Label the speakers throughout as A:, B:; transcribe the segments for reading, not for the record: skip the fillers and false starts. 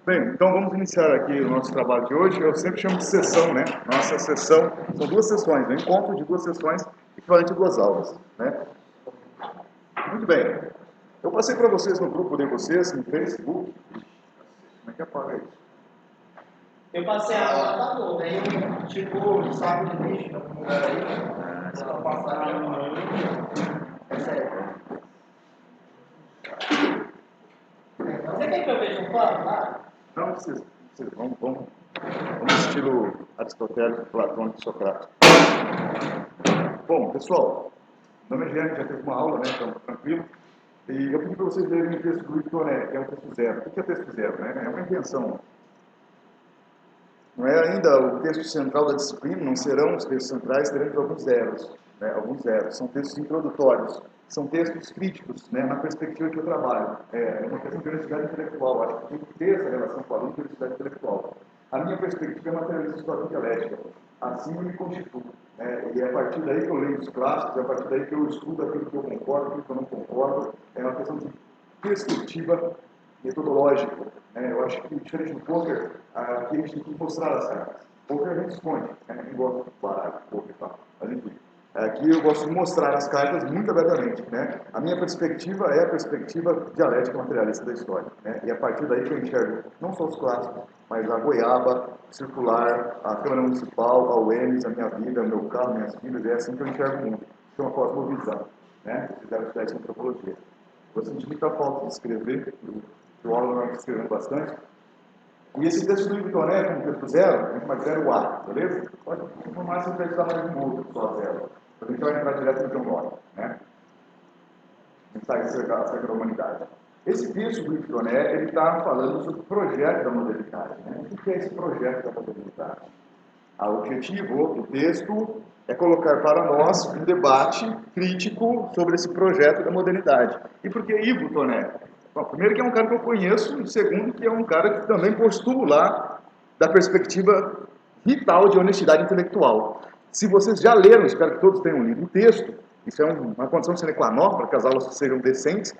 A: Bem, então vamos iniciar aqui o nosso trabalho de hoje. Eu sempre chamo de sessão, né? Nossa sessão, são duas sessões, um encontro de duas sessões, equivalente a duas aulas, né? Muito bem. Eu passei para vocês no grupo de vocês, no Facebook. Como é que apaga isso?
B: Eu passei a aula, tá bom, daí eu, tipo, saco de lixo em algum lugar aí, pra passar a aula. É sério. Você quer que eu veja um quadro lá?
A: Não precisa. Vamos estilo aristotélico, platônico, socrático. Bom, pessoal, meu nome é Guilherme, já teve uma aula, né? Então, tranquilo. E eu pedi para vocês lerem o texto do Victor Neto, que é um texto zero. O que é texto zero, né? É uma invenção. Não é ainda o texto central da disciplina, não serão os textos centrais, teremos alguns zeros, né? Alguns zeros. São textos introdutórios, são textos críticos, né? Na perspectiva que eu trabalho. É uma questão de honestidade intelectual, acho que tem que ter essa relação com a aluno de honestidade intelectual. A minha perspectiva é materialista histórica dialética, assim eu me constituo. E é a partir daí que eu leio os clássicos, é a partir daí que eu estudo aquilo que eu concordo, aquilo que eu não concordo, é uma questão de perspectiva metodológico. Eu acho que, diferente do poker, aqui a gente tem que mostrar as cartas. Poker a gente esconde, ninguém gosta de baralho, poker e tal. Mas enfim, aqui eu gosto de mostrar as cartas muito abertamente. A minha perspectiva é a perspectiva dialética materialista da história. E a partir daí que eu enxergo não só os clássicos, mas a goiaba, circular, a Câmara Municipal, a UEMS, a minha vida, o meu carro, minhas filhas, é assim que eu enxergo o mundo. Isso é uma cosmovisão. Se fizer estudar isso em antropologia. Eu senti muita falta de escrever, o aula nós escrevendo bastante. E esse texto do Victor Neto, como texto zero, a gente vai zero A, beleza? Pode, no máximo, testar mais um outro, só zero. A gente vai entrar direto no John Locke, né? Mensagem acerca da humanidade. Esse texto do Victor Neto, ele está falando sobre o projeto da modernidade. O que é esse projeto da modernidade? O objetivo do texto é colocar para nós um debate crítico sobre esse projeto da modernidade. E por que Ivo Toné? Bom, primeiro que é um cara que eu conheço, e segundo que é um cara que também postula da perspectiva vital de honestidade intelectual. Se vocês já leram, espero que todos tenham lido o texto, isso é uma condição sine qua non para que as aulas sejam decentes,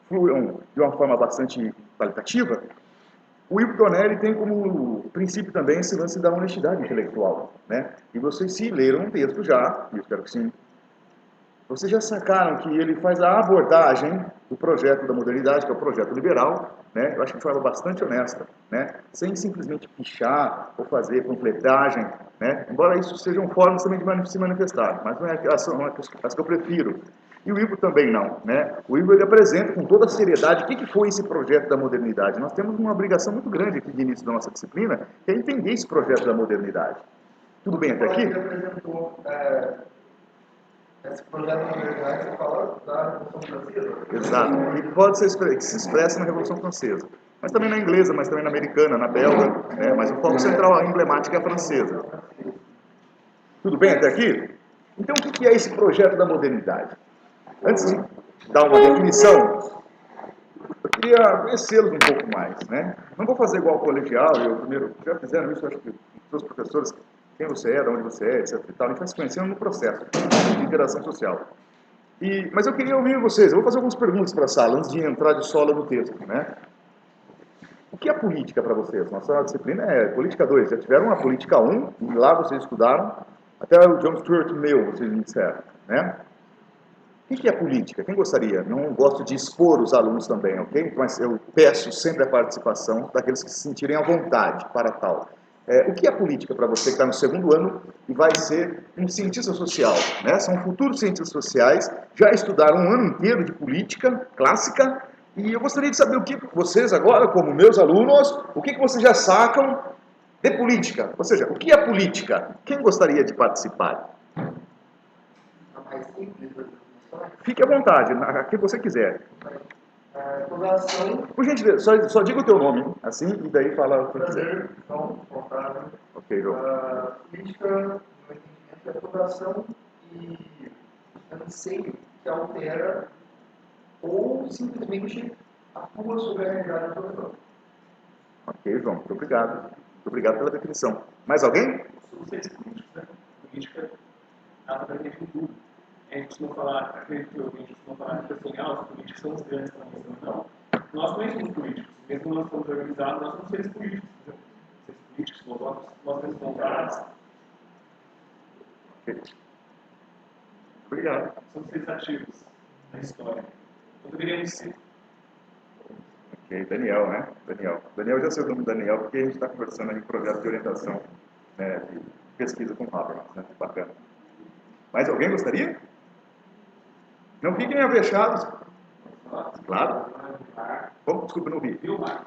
A: fluam de uma forma bastante qualitativa. O Ivo Tonelli tem como princípio também esse lance da honestidade intelectual, E vocês se leram um texto já, e eu espero que sim, vocês já sacaram que ele faz a abordagem do projeto da modernidade, que é o projeto liberal, Eu acho que de forma bastante honesta, Sem simplesmente pichar ou fazer completagem, Embora isso sejam formas também de se manifestar, mas não é as que eu prefiro. E o Ivo também não, O Ivo ele apresenta com toda a seriedade o que foi esse projeto da modernidade. Nós temos uma obrigação muito grande aqui de início da nossa disciplina, que é entender esse projeto da modernidade. Tudo bem até aqui?
B: Ele apresentou esse projeto da modernidade, você fala da Revolução Francesa?
A: Exato. E pode ser que se expressa na Revolução Francesa. Mas também na inglesa, mas também na americana, na belga, Mas o foco central, a emblemática é a francesa. Tudo bem até aqui? Então, o que é esse projeto da modernidade? Antes de dar uma definição, eu queria conhecê-los um pouco mais, Não vou fazer igual ao colegial, eu primeiro, já fizeram isso, acho que os professores, quem você é, de onde você é, etc. E tal, a gente vai se conhecendo no processo de interação social. Mas eu queria ouvir vocês, eu vou fazer algumas perguntas para a sala, antes de entrar de sola no texto, O que é política para vocês? Nossa disciplina é Política 2, já tiveram uma Política 1, e lá vocês estudaram, até o John Stuart Mill, vocês me disseram, O que é política? Quem gostaria? Não gosto de expor os alunos também, ok? Mas eu peço sempre a participação daqueles que se sentirem à vontade para tal. O que é política para você que está no segundo ano e vai ser um cientista social? São futuros cientistas sociais, já estudaram um ano inteiro de política clássica e eu gostaria de saber o que vocês agora, como meus alunos, o que vocês já sacam de política? Ou seja, o que é política? Quem gostaria de participar?
B: Mais simples da definição.
A: Fique à vontade, a que você quiser.
B: População.
A: Por gentileza, só diga o teu nome, assim, e daí fala o que quiser.
B: João, Otávio.
A: Ok, João.
B: Política, no entendimento, é população e anseio que altera ou simplesmente atua sobre a realidade da população.
A: Ok, João, muito obrigado. Muito obrigado pela definição. Mais alguém?
C: Sou ciência política, Política, ela também tem tudo. A gente costuma falar, acredito que a gente costuma falar que assim, os políticos são os grandes também, não. nós também somos políticos. Mesmo nós estamos organizados, nós somos seres políticos. Seres políticos, nós temos vontades.
A: Obrigado.
C: Somos seres ativos na história. Então deveríamos ser.
A: Ok, Daniel, né? Daniel, já sei o nome do Daniel, porque a gente está conversando aí em projeto de orientação, né, de pesquisa com o Habermas, né? Bacana. Mais alguém gostaria? Não fiquem avechados. Claro. Como? Desculpa, não vi. Vilmar.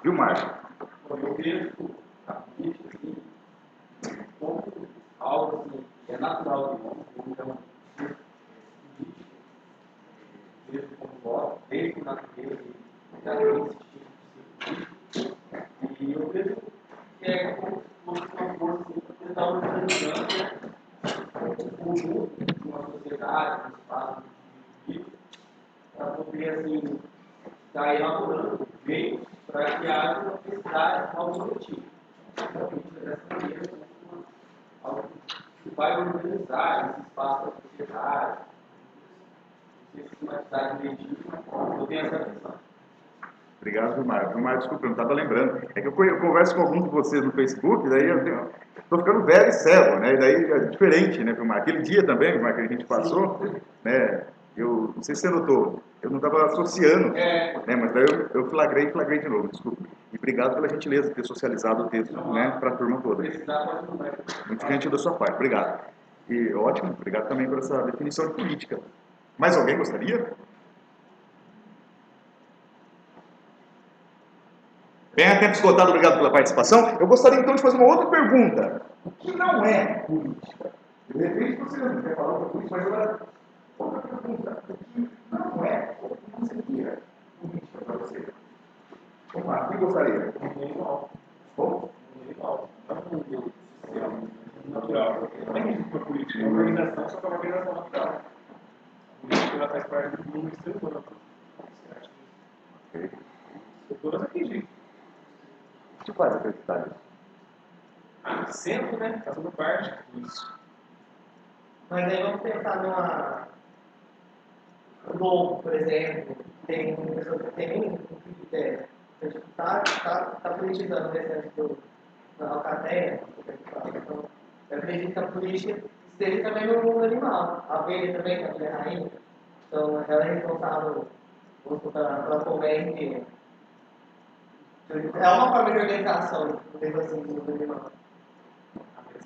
D: Eu vejo a política assim, como algo assim, que é natural de nós, então, vejo como voto, desde a natureza, já tem esse tipo de e eu vejo que é como se fosse uma força assim, para tentar organizando o conjunto de uma sociedade, um espaço de para poder assim, estar elaborando meios para que haja uma felicidade ao objetivo. Então, dessa maneira, algo que vai organizar esse espaço da sociedade, sistematizar direitinho, eu tenho essa visão.
A: Obrigado, Vilmar. Vilmar, desculpa, eu não estava lembrando. É que eu converso com alguns de vocês no Facebook, daí eu estou ficando velho e cego, né? E daí é diferente, né, Vilmar? Aquele dia também, Vilmar, que a gente passou, né? Eu não sei se você notou, eu não estava associando, né? Mas daí eu flagrei de novo, desculpa. E obrigado pela gentileza de ter socializado o texto, né, para a turma toda. Muito gentil da sua parte, obrigado. E ótimo, obrigado também por essa definição de política. Mais alguém gostaria? Bem, a tempo esgotado, obrigado pela participação. Eu gostaria então de fazer uma outra pergunta. O que não é política? De repente você não quer falar outra política, mas agora outra pergunta. O que não é, ou o que não seria política para você? Vamos lá, o que gostaria? Como?
C: Natural. Não é isso que é política, é uma organização, só que é uma organização natural. A política ela faz parte do mundo exterior. Todas acreditam.
A: O que te faz acreditar nisso?
C: Sempre, né? Fazendo parte disso.
B: Mas aí vamos pensar numa. O Globo, por exemplo, tem uma pessoa que tem um critério. Está politizando o restante da Alcateia. Então, eu acredito que a política esteja também no mundo animal. A abelha também, que a abelha é rainha. Então, ela é responsável pela colmeia inteira. É uma forma de organização, mesmo assim, do mundo animal.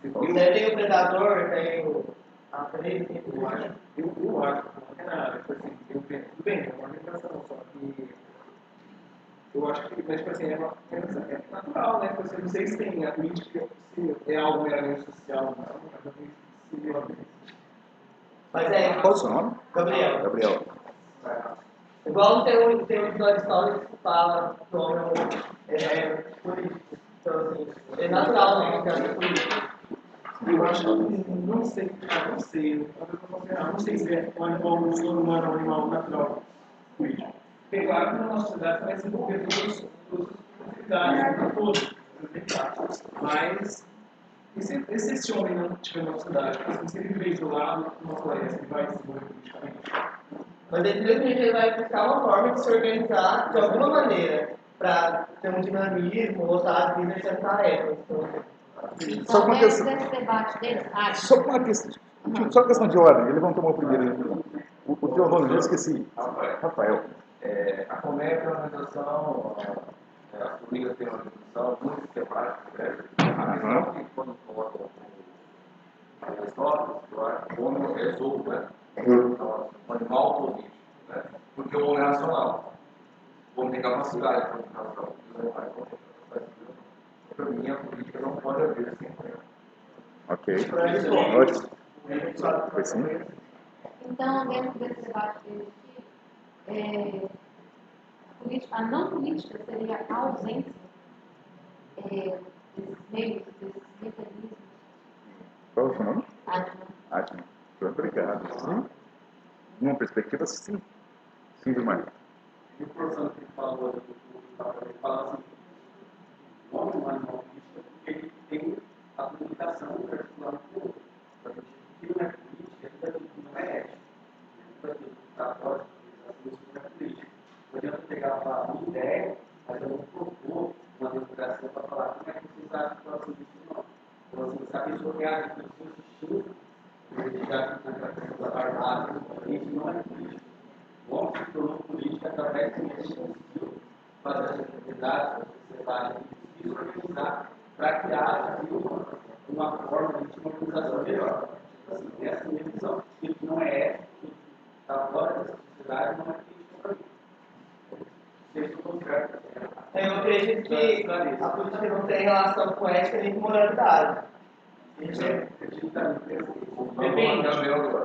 B: E daí tem o predador, tem a presa, tem tudo isso.
C: Eu acho que não é nada, tipo assim, tudo bem, é uma organização, só que eu acho que, mas, tipo assim, é natural, né? Tipo assim, não sei se tem a política, se é algo meramente social, não,
B: Mas é.
A: Qual o seu nome?
B: Gabriel.
A: Gabriel.
B: Igual tem um episódio histórico que fala que o homem é político. Então, assim, é natural, né? Que é político.
C: eu acho que não sei, não sei se é um animal, um ser humano, um animal natural político. Porque claro que na nossa sociedade vai se envolver todas as possibilidades, todos, mas e se esse homem não estiver na sociedade, se ele viver isolado numa floresta, ele vai se envolver politicamente.
B: Mas ele vai buscar uma forma de se organizar de alguma maneira para ter um dinamismo ou sabe, exercendo tarefas.
A: Só uma questão.
E: Desse debate deles,
A: Só uma questão. Só uma questão de ordem. Ele levantou uma primeiro. O teu nome, eu esqueci. Rafael.
D: A Comec é uma organização, as políticas têm uma organização muito sistemática, né? A questão que quando colocam as notas, eu acho que o homem resolve, né? Então, um animal político, né? Porque o homem é racional. O homem tem capacidade de comunicação. Para mim, a política não pode haver sem tempo.
A: Ok. Ótimo. Foi sim?
E: Então, dentro desse debate deles aqui, a não política seria a ausência desses meios, desses mecanismos.
A: Qual é o seu nome?
E: Atman.
A: Atman. Obrigado. Sim. Numa perspectiva, sim. Sim, Vilmar.
D: E o professor que falou do ele fala assim, o homem é um animal político porque ele tem a comunicação particular com o outro. Aquilo não é política, aquilo não é ético. Aquilo está fora da política. O adianta pegar uma ideia, mas eu não propor uma democracia para falar como é que vocês acham que pode ser isso não. Então, assim, se a pessoa quer agir com o seu estilo, já que a questão da barbárie, isso não é político. O homem se tornou político através do que ele conseguiu fazer as atividades, a sociedade, e se organizar para que haja uma forma de uma organização melhor. Assim, essa é a minha visão. Aquilo que não é ético, que está fora dessa sociedade, não é político para mim. Eu
B: acredito que a política não tem relação com ética nem com moralidade.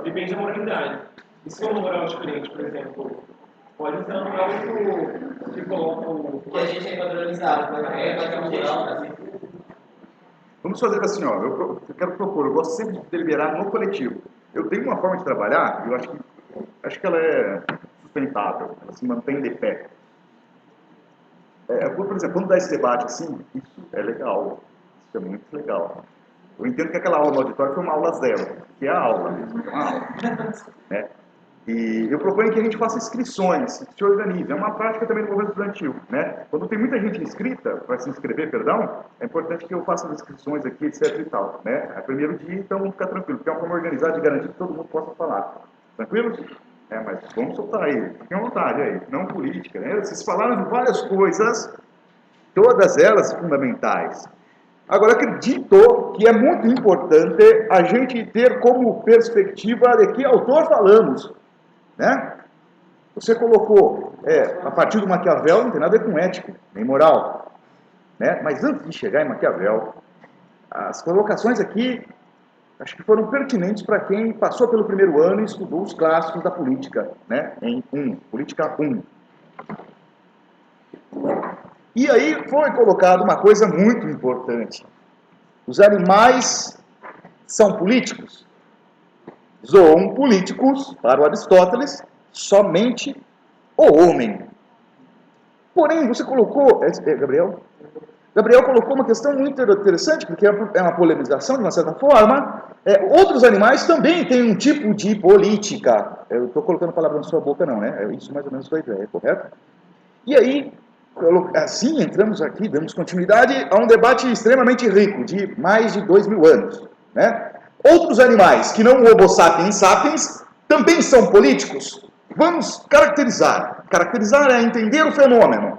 C: Depende da moralidade. E se for uma moral diferente, por exemplo, pode ser uma moral que coloca o.
B: Que a gente é padronizado, né?
A: Vamos fazer assim, ó, eu quero propor, eu gosto sempre de deliberar no coletivo. Eu tenho uma forma de trabalhar, eu acho que ela é sustentável, ela se mantém de pé. Por exemplo, quando dá esse debate assim, isso é legal, isso é muito legal. Eu entendo que aquela aula no auditório foi uma aula zero, que é a aula mesmo, é uma aula. Né? E eu proponho que a gente faça inscrições, se organize. É uma prática também do movimento estudantil. Né? Quando tem muita gente inscrita, para se inscrever, perdão, é importante que eu faça as inscrições aqui, etc e tal. Né? É primeiro dia, então vamos ficar tranquilo, porque é uma forma organizada de garantir que todo mundo possa falar. Tranquilos? Mas vamos soltar aí, fiquem à vontade aí, não política. Né? Vocês falaram de várias coisas, todas elas fundamentais. Agora, acredito que é muito importante a gente ter como perspectiva de que autor falamos. Né? Você colocou, a partir do Maquiavel, não tem nada a ver com ético, nem moral. Né? Mas antes de chegar em Maquiavel, as colocações aqui, acho que foram pertinentes para quem passou pelo primeiro ano e estudou os clássicos da política, né? Em Política 1. E aí foi colocado uma coisa muito importante. Os animais são políticos? Zoam políticos, para o Aristóteles, somente o homem. Porém, você colocou... Gabriel colocou uma questão muito interessante, porque é uma polemização, de uma certa forma. Outros animais também têm um tipo de política. Eu estou colocando a palavra na sua boca, não, né? É isso mais ou menos a sua ideia, correto? E aí, assim, entramos aqui, damos continuidade a um debate extremamente rico, de mais de 2000 anos. Né? Outros animais, que não o Homo sapiens sapiens, também são políticos. Vamos caracterizar. Caracterizar é entender o fenômeno.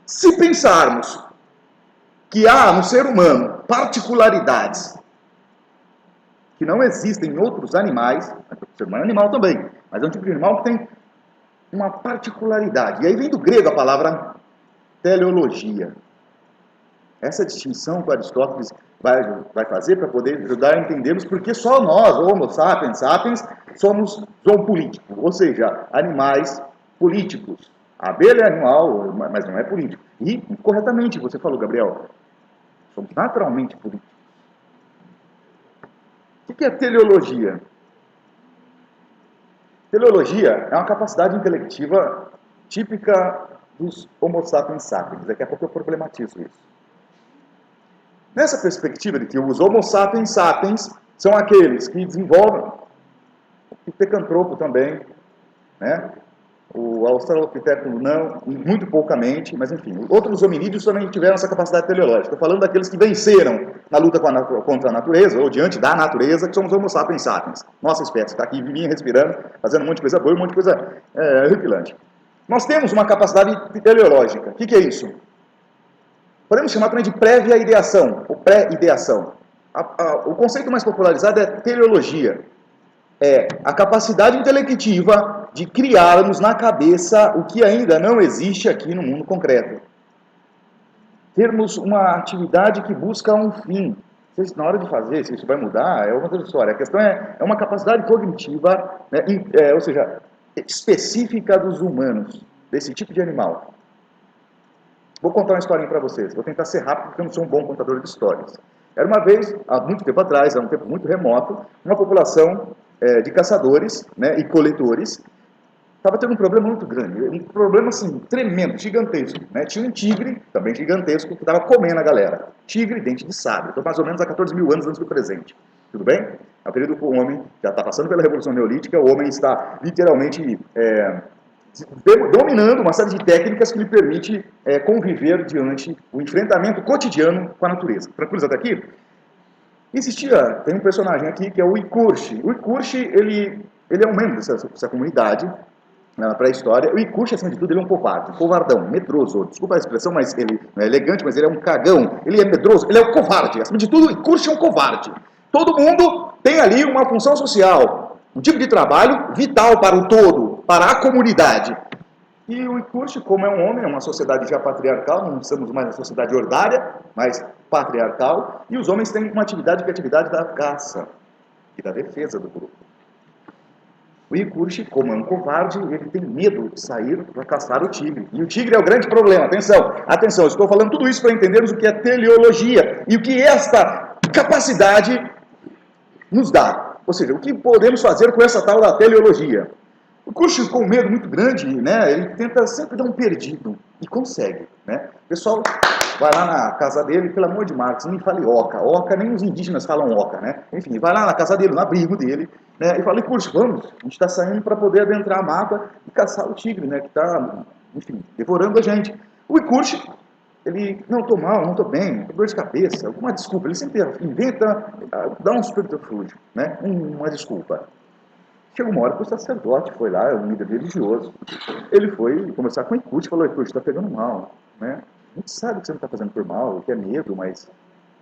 A: Se pensarmos que há no ser humano particularidades que não existem em outros animais, o ser humano é animal também, mas é um tipo de animal que tem uma particularidade. E aí vem do grego a palavra teleologia. Essa distinção que Aristóteles vai fazer para poder ajudar a entendermos porque só nós, Homo sapiens sapiens, somos zoopolíticos, ou seja, animais políticos. A abelha é animal, mas não é político. E, corretamente, você falou, Gabriel, somos naturalmente políticos. O que é teleologia? Teleologia é uma capacidade intelectiva típica dos Homo sapiens sapiens. Daqui a pouco eu problematizo isso. Nessa perspectiva de que os Homo sapiens sapiens são aqueles que desenvolvem, o pithecantropo também, né? O australopithecus não, muito poucamente, mas enfim, outros hominídeos também tiveram essa capacidade teleológica. Estou falando daqueles que venceram na luta contra a natureza, ou diante da natureza, que somos Homo sapiens sapiens. Nossa espécie está aqui vivendo, respirando, fazendo um monte de coisa boa e um monte de coisa horripilante. Nós temos uma capacidade teleológica. O que é isso? Podemos chamar também de prévia ideação, ou pré-ideação. O conceito mais popularizado é teleologia. É a capacidade intelectiva de criarmos na cabeça o que ainda não existe aqui no mundo concreto. Termos uma atividade que busca um fim. Na hora de fazer, se isso vai mudar, é uma outra história. A questão é uma capacidade cognitiva, né, ou seja, específica dos humanos, desse tipo de animal. Vou contar uma historinha para vocês. Vou tentar ser rápido, porque eu não sou um bom contador de histórias. Era uma vez, há muito tempo atrás, há um tempo muito remoto, uma população de caçadores, né, e coletores estava tendo um problema muito grande. Um problema, assim, tremendo, gigantesco. Né? Tinha um tigre, também gigantesco, que estava comendo a galera. Tigre, dente de sabre. Estou mais ou menos há 14 mil anos antes do presente. Tudo bem? É o período que o homem já está passando pela Revolução Neolítica, o homem está literalmente dominando uma série de técnicas que lhe permite conviver diante o enfrentamento cotidiano com a natureza. Tranquilos até aqui? Tem um personagem aqui que é o Ikurshi. O Ikurshi, ele é um membro dessa comunidade, na pré-história. O Ikurshi, acima de tudo, ele é um covarde, covardão, medroso. Desculpa a expressão, mas ele não é elegante, mas ele é um cagão. Ele é medroso, ele é um covarde. Acima de tudo, o Ikurshi é um covarde. Todo mundo tem ali uma função social, um tipo de trabalho vital para o todo, para a comunidade. E o Ikurshi, como é um homem, é uma sociedade já patriarcal, não estamos mais na sociedade ordária, mas patriarcal, e os homens têm uma atividade que é a atividade da caça e da defesa do grupo. O Ikurshi, como é um covarde, ele tem medo de sair para caçar o tigre. E o tigre é o grande problema. Atenção, estou falando tudo isso para entendermos o que é teleologia e o que esta capacidade nos dá. Ou seja, o que podemos fazer com essa tal da teleologia. O Ikurshi, com um medo muito grande, né, ele tenta sempre dar um perdido. E consegue. Né? O pessoal vai lá na casa dele, pelo amor de Marx, não me fale oca. Oca, nem os indígenas falam oca, né? Enfim, vai lá na casa dele, no abrigo dele, né? E fala, Ikurshi, vamos, a gente está saindo para poder adentrar a mata e caçar o tigre, né? Que está, enfim, devorando a gente. O Ikurshi, ele, não estou mal, não estou bem, dor de cabeça, alguma desculpa. Ele sempre inventa, dá um subterfúgio, né? Uma desculpa. Chegou uma hora que o sacerdote foi lá, um líder religioso. Ele foi conversar com o Ikurshi e falou, Ikurshi, está pegando mal, né? A gente sabe que você não está fazendo por mal, que é medo, mas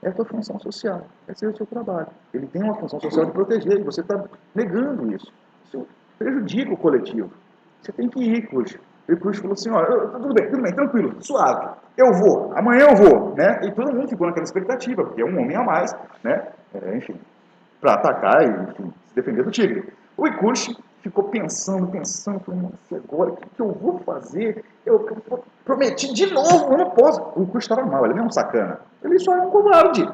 A: é a tua função social. Esse é o seu trabalho. Ele tem uma função social de proteger e você está negando isso. Isso prejudica o coletivo. Você tem que ir, Ikurshi. O Ikurshi falou assim, olha, tudo bem, tranquilo, suave. Eu vou, amanhã eu vou, né? E todo mundo ficou naquela expectativa, porque é um homem a mais, né? Enfim, para atacar e, enfim, se defender do tigre. O Ikurshi ficou pensando, falando, agora o que eu vou fazer? Eu prometi de novo, eu não posso. O Ikurshi estava mal, ele não é um sacana. Ele só é um covarde.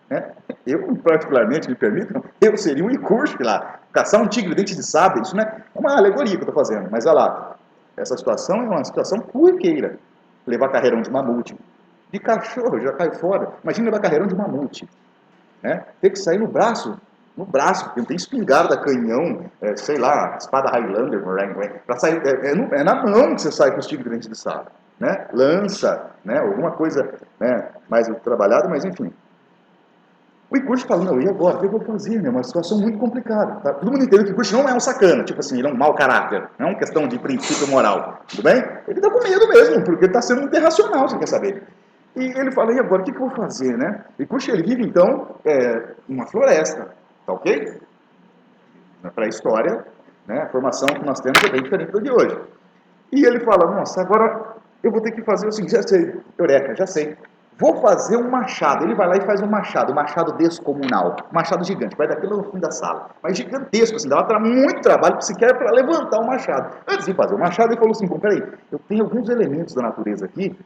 A: Né? Eu, particularmente, me permitam, eu seria um Ikurshi lá. Caçar um tigre dente de sabre, isso não é uma alegoria que eu estou fazendo. Mas olha lá, essa situação é uma situação corriqueira. Levar carreirão de mamute. De cachorro, já cai fora. Imagina levar carreirão de mamute. Né? Ter que sair no braço, porque não tem espingarda, canhão, sei lá, espada Highlander, para sair, é na mão que você sai com os tigres dentro de sabre, né? Lança, né? Alguma coisa, né? Mais trabalhada, mas enfim. O Ikurshi fala, não, e agora? O que eu vou fazer? É uma situação muito complicada. Tá? Todo mundo entende que o Ikurshi não é um sacana, tipo assim, ele é um mau caráter, não é uma questão de princípio moral, tudo bem? Ele está com medo mesmo, porque ele está sendo muito irracional, você quer saber. E ele fala, e agora, o que eu vou fazer, né? O Ikurshi, ele vive, então, numa floresta. Tá ok? Na pré-história, né, a formação que nós temos é bem diferente da de hoje. E ele fala, nossa, agora eu vou ter que fazer o seguinte, já sei, eureka, já sei. Vou fazer um machado. Ele vai lá e faz um machado descomunal, um machado gigante, vai daquele no fim da sala, mas gigantesco, assim, dá muito trabalho sequer para levantar o machado. Antes de fazer o machado, ele falou assim, bom, peraí, eu tenho alguns elementos da natureza aqui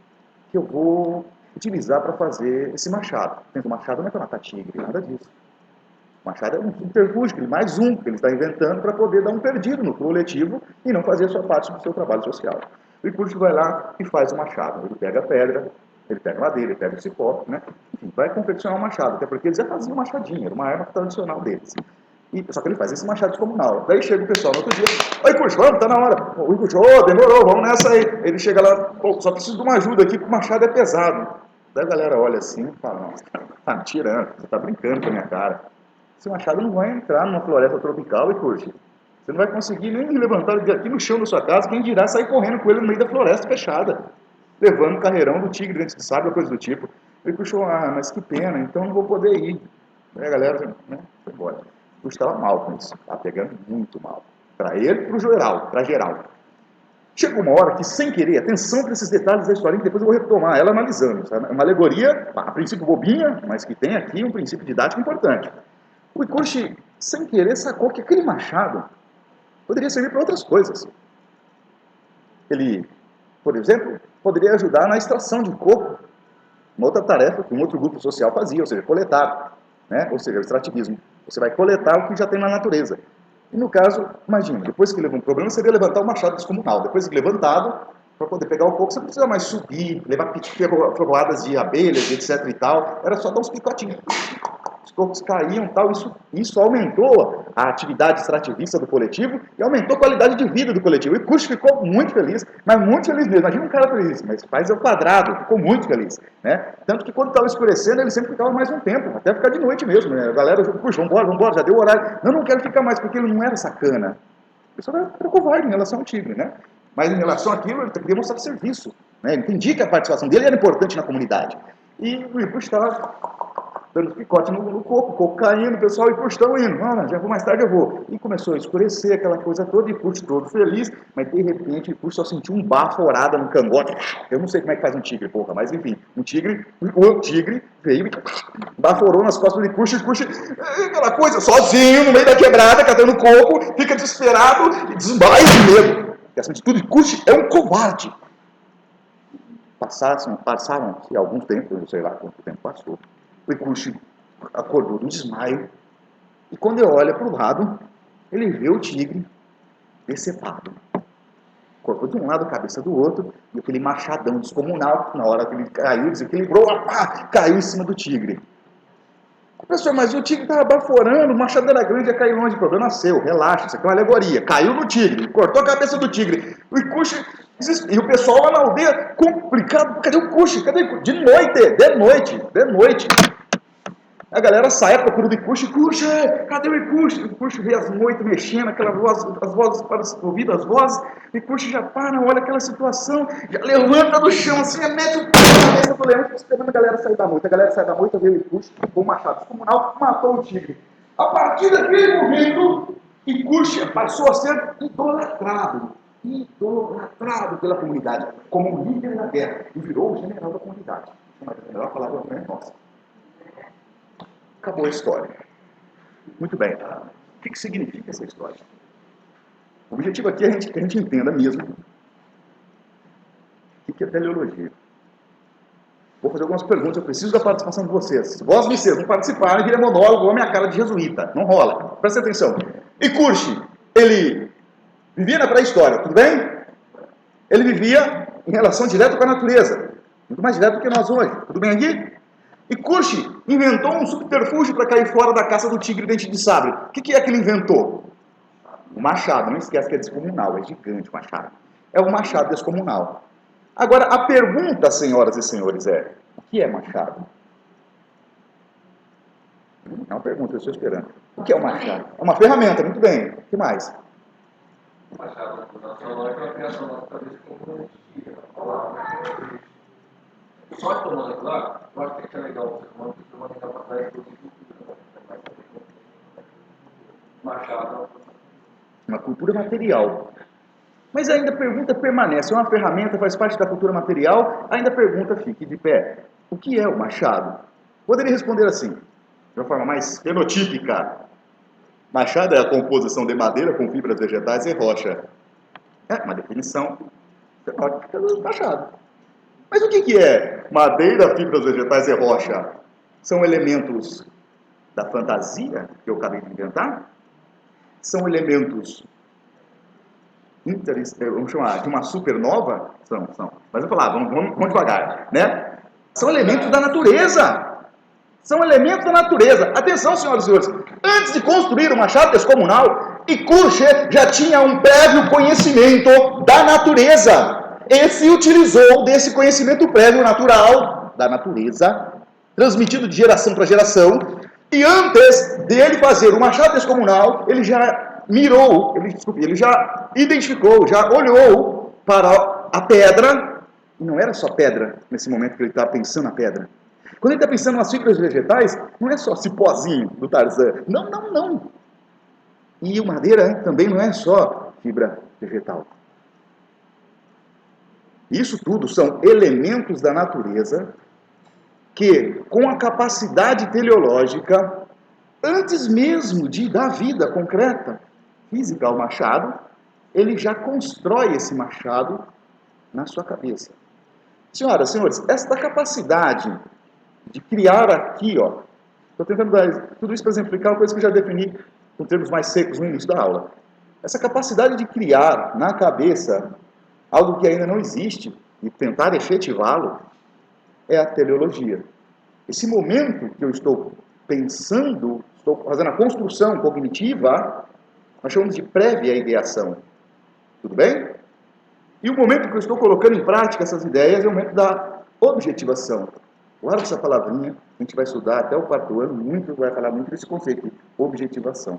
A: que eu vou utilizar para fazer esse machado. O machado não é para matar tigre, nada disso. O machado é um subterfúgio, mais um que ele está inventando para poder dar um perdido no coletivo e não fazer a sua parte do seu trabalho social. O Ikurshi vai lá e faz o machado. Ele pega a pedra, ele pega a madeira, ele pega o cipó, né? Enfim, vai confeccionar um machado, até porque eles já faziam machadinho, era uma arma tradicional deles. Só que ele faz esse machado descomunal. Daí chega o pessoal no outro dia, oi Ikurshi, vamos, tá na hora. O Ikurshi, demorou, vamos nessa aí. Ele chega lá, só preciso de uma ajuda aqui, porque o machado é pesado. Daí a galera olha assim e fala, nossa, tá me tirando, você tá brincando com a minha cara. Esse machado não vai entrar numa floresta tropical, Ikurshi. Você não vai conseguir nem levantar ele aqui no chão da sua casa, quem dirá sair correndo com ele no meio da floresta fechada, levando o carreirão do tigre dentro de sabre, coisa do tipo. O Ikurshi, mas que pena, então não vou poder ir. Aí a galera, né, foi embora. O Ikurshi estava mal com isso, estava pegando muito mal. Para ele e para geral. Chegou uma hora que, sem querer, atenção para esses detalhes da história, que depois eu vou retomar ela analisando. Sabe? É uma alegoria, a princípio bobinha, mas que tem aqui um princípio didático importante. O Ikurshi, sem querer, sacou que aquele machado poderia servir para outras coisas. Ele, por exemplo, poderia ajudar na extração de coco, uma outra tarefa que um outro grupo social fazia, ou seja, coletar, né? Ou seja, o extrativismo. Você vai coletar o que já tem na natureza. E no caso, imagina, depois que levou um problema, seria levantar o machado descomunal. Depois de levantado, para poder pegar o coco, você não precisa mais subir, levar ferroadas de abelhas, etc e tal. Era só dar uns picotinhos. os cocos caíam, tal, isso aumentou a atividade extrativista do coletivo e aumentou a qualidade de vida do coletivo. E Kush ficou muito feliz, mas muito feliz mesmo. Imagina um cara feliz, mas faz ao quadrado, ficou muito feliz, né? Tanto que quando estava escurecendo, ele sempre ficava mais um tempo, até ficar de noite mesmo, né? A galera, puxa, vambora, já deu o horário. Não quero ficar mais, porque ele não era sacana. Ele só era covarde em relação ao tigre, né? Mas em relação àquilo, ele queria mostrar serviço, né? Ele entendia que a participação dele era importante na comunidade. E o Ipuxa estava dando picote no coco, o coco caindo, o pessoal, e Ipuxa, estão indo, já vou, mais tarde eu vou. E começou a escurecer aquela coisa toda, e Ipuxa todo feliz, mas de repente o Ipuxa só sentiu um baforada no cangote. Eu não sei como é que faz um tigre, porra, mas enfim, o tigre veio e baforou nas costas do Ipuxa, aquela coisa, sozinho, no meio da quebrada, catando coco, fica desesperado e desmaia de medo. Porque acima de tudo, Ipuxa é um covarde. Passaram-se alguns tempos, não sei lá quanto tempo passou. O Ipuxa acordou do desmaio e quando ele olha para o lado, ele vê o tigre decepado. Corpo de um lado, cabeça do outro, e aquele machadão descomunal, na hora que ele caiu, desequilibrou, caiu em cima do tigre. Professor, mas o tigre estava baforando, o machado era grande, ia cair longe, problema seu, relaxa, isso aqui é uma alegoria. Caiu no tigre, cortou a cabeça do tigre. O Ipuxa, e o pessoal lá na aldeia, complicado, cadê o Ipuxa? Cadê o Ipuxa? De noite. A galera sai à procura do Ipuxa, cadê o Ipuxa? O Ipuxa vê as moitas mexendo, aquela voz, as vozes para ouvidas, as vozes, o Ipuxa já para, olha aquela situação, já levanta do chão, assim, mete o pé na cabeça do leão, esperando a galera sair da moita. A galera sai da moita, vê o Ipuxa, com o machado descomunal, matou o tigre. A partir daquele momento, Ipuxa passou a ser idolatrado pela comunidade, como líder da guerra, e virou o general da comunidade. Mas a melhor palavra não é nossa. Acabou a história. Muito bem. O que significa essa história? O objetivo aqui é que a gente entenda mesmo o que é teleologia. Vou fazer algumas perguntas, eu preciso da participação de vocês. Se vocês não participarem, vira monólogo, ou minha cara de jesuíta. Não rola. Presta atenção. Ipuxa, ele vivia na pré-história, tudo bem? Ele vivia em relação direta com a natureza. Muito mais direto do que nós hoje. Tudo bem aqui? E Kush inventou um subterfúgio para cair fora da caça do tigre dente de sabre. O que é que ele inventou? O machado. Não esquece que é descomunal, é gigante o machado. É um machado descomunal. Agora, a pergunta, senhoras e senhores, é: o que é machado? É uma pergunta, eu estou esperando. O que é o machado? É uma ferramenta, muito bem. O que mais?
D: O machado nacional é uma criação da cabeça como um só de tomando lá, eu acho que é legal você tomando, porque tomando legal para trás do machado.
A: Uma cultura material. Mas ainda a pergunta permanece. É uma ferramenta, faz parte da cultura material. Ainda a pergunta fique de pé. O que é o machado? Poderia responder assim, de uma forma mais fenotípica. Machado é a composição de madeira com fibras vegetais e rocha. É uma definição fenótica do machado. Mas o que é madeira, fibras vegetais e rocha? São elementos da fantasia que eu acabei de inventar? São elementos vamos chamar de uma supernova? São. Mas eu vou falar, vamos devagar, né? São elementos da natureza. São elementos da natureza. Atenção, senhoras e senhores. Antes de construir o machado descomunal, Ipuxa já tinha um prévio conhecimento da natureza. Ele se utilizou desse conhecimento prévio natural da natureza, transmitido de geração para geração, e antes dele fazer o machado descomunal, ele já ele já identificou, já olhou para a pedra, e não era só pedra nesse momento que ele estava pensando na pedra. Quando ele está pensando nas fibras vegetais, não é só cipózinho do Tarzan. Não. E o madeira também não é só fibra vegetal. Isso tudo são elementos da natureza que, com a capacidade teleológica, antes mesmo de dar vida concreta, física ao machado, ele já constrói esse machado na sua cabeça. Senhoras e senhores, esta capacidade de criar aqui, estou tentando dar tudo isso para exemplificar uma coisa que eu já defini com termos mais secos no início da aula. Essa capacidade de criar na cabeça algo que ainda não existe e tentar efetivá-lo é a teleologia. Esse momento que eu estou pensando, estou fazendo a construção cognitiva, nós chamamos de prévia ideação. Tudo bem? E o momento que eu estou colocando em prática essas ideias é o momento da objetivação. Guarda essa palavrinha, a gente vai estudar até o 4º ano, vai falar muito desse conceito de objetivação.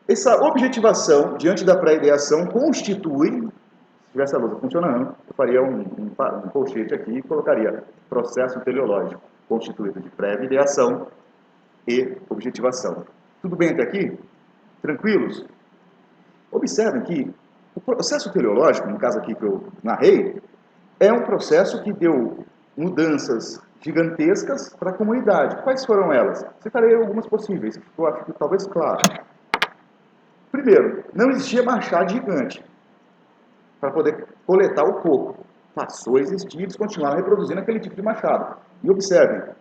A: Essa objetivação, diante da pré-ideação, constitui, se tivesse a lousa funcionando, eu faria um colchete aqui e colocaria processo teleológico, constituído de prévia ideação e objetivação. Tudo bem até aqui? Tranquilos? Observem que o processo teleológico, no caso aqui que eu narrei, é um processo que deu mudanças gigantescas para a comunidade. Quais foram elas? Citarei algumas possíveis, que eu acho que talvez claro. Primeiro, não existia machado gigante para poder coletar o coco. Passou a existir, eles continuaram reproduzindo aquele tipo de machado. E observem,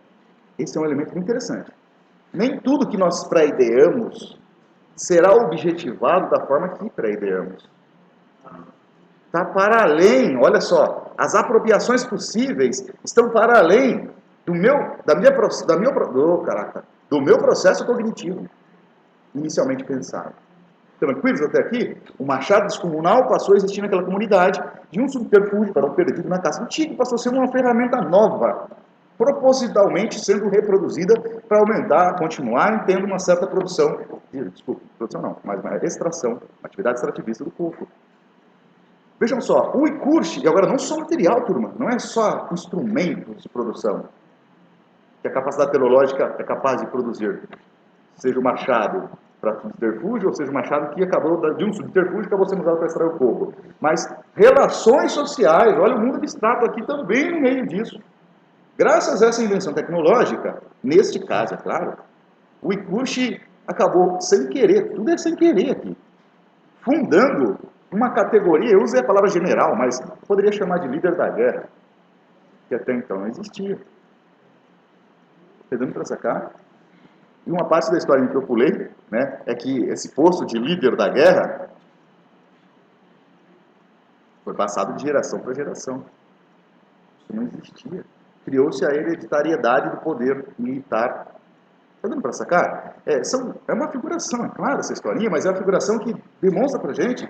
A: esse é um elemento muito interessante. Nem tudo que nós pré-ideamos será objetivado da forma que pré-ideamos. Está para além, olha só, as apropriações possíveis estão para além do meu processo cognitivo, inicialmente pensado. Tranquilos até aqui? O machado descomunal passou a existir naquela comunidade de um subterfúgio para um perdido na caça do tigre, passou a ser uma ferramenta nova, propositalmente sendo reproduzida para aumentar, continuar tendo uma certa produção, produção não, mas uma extração, atividade extrativista do coco. Vejam só, o Icurche, e agora não só material, turma, não é só instrumentos de produção que a capacidade teleológica é capaz de produzir, seja o machado para subterfúgio, ou seja o machado que acabou de um subterfúgio acabou sendo usado para extrair o coco. Mas relações sociais, olha o mundo abstrato aqui também no meio disso. Graças a essa invenção tecnológica, neste caso, é claro, o Icurche acabou sem querer, tudo é sem querer aqui, fundando uma categoria, eu usei a palavra general, mas poderia chamar de líder da guerra, que até então não existia. Pegando para sacar. E uma parte da história que eu pulei, né, é que esse posto de líder da guerra foi passado de geração para geração. Isso não existia. Criou-se a hereditariedade do poder militar. Está dando para sacar? É uma figuração, é claro, essa historinha, mas é uma figuração que demonstra para a gente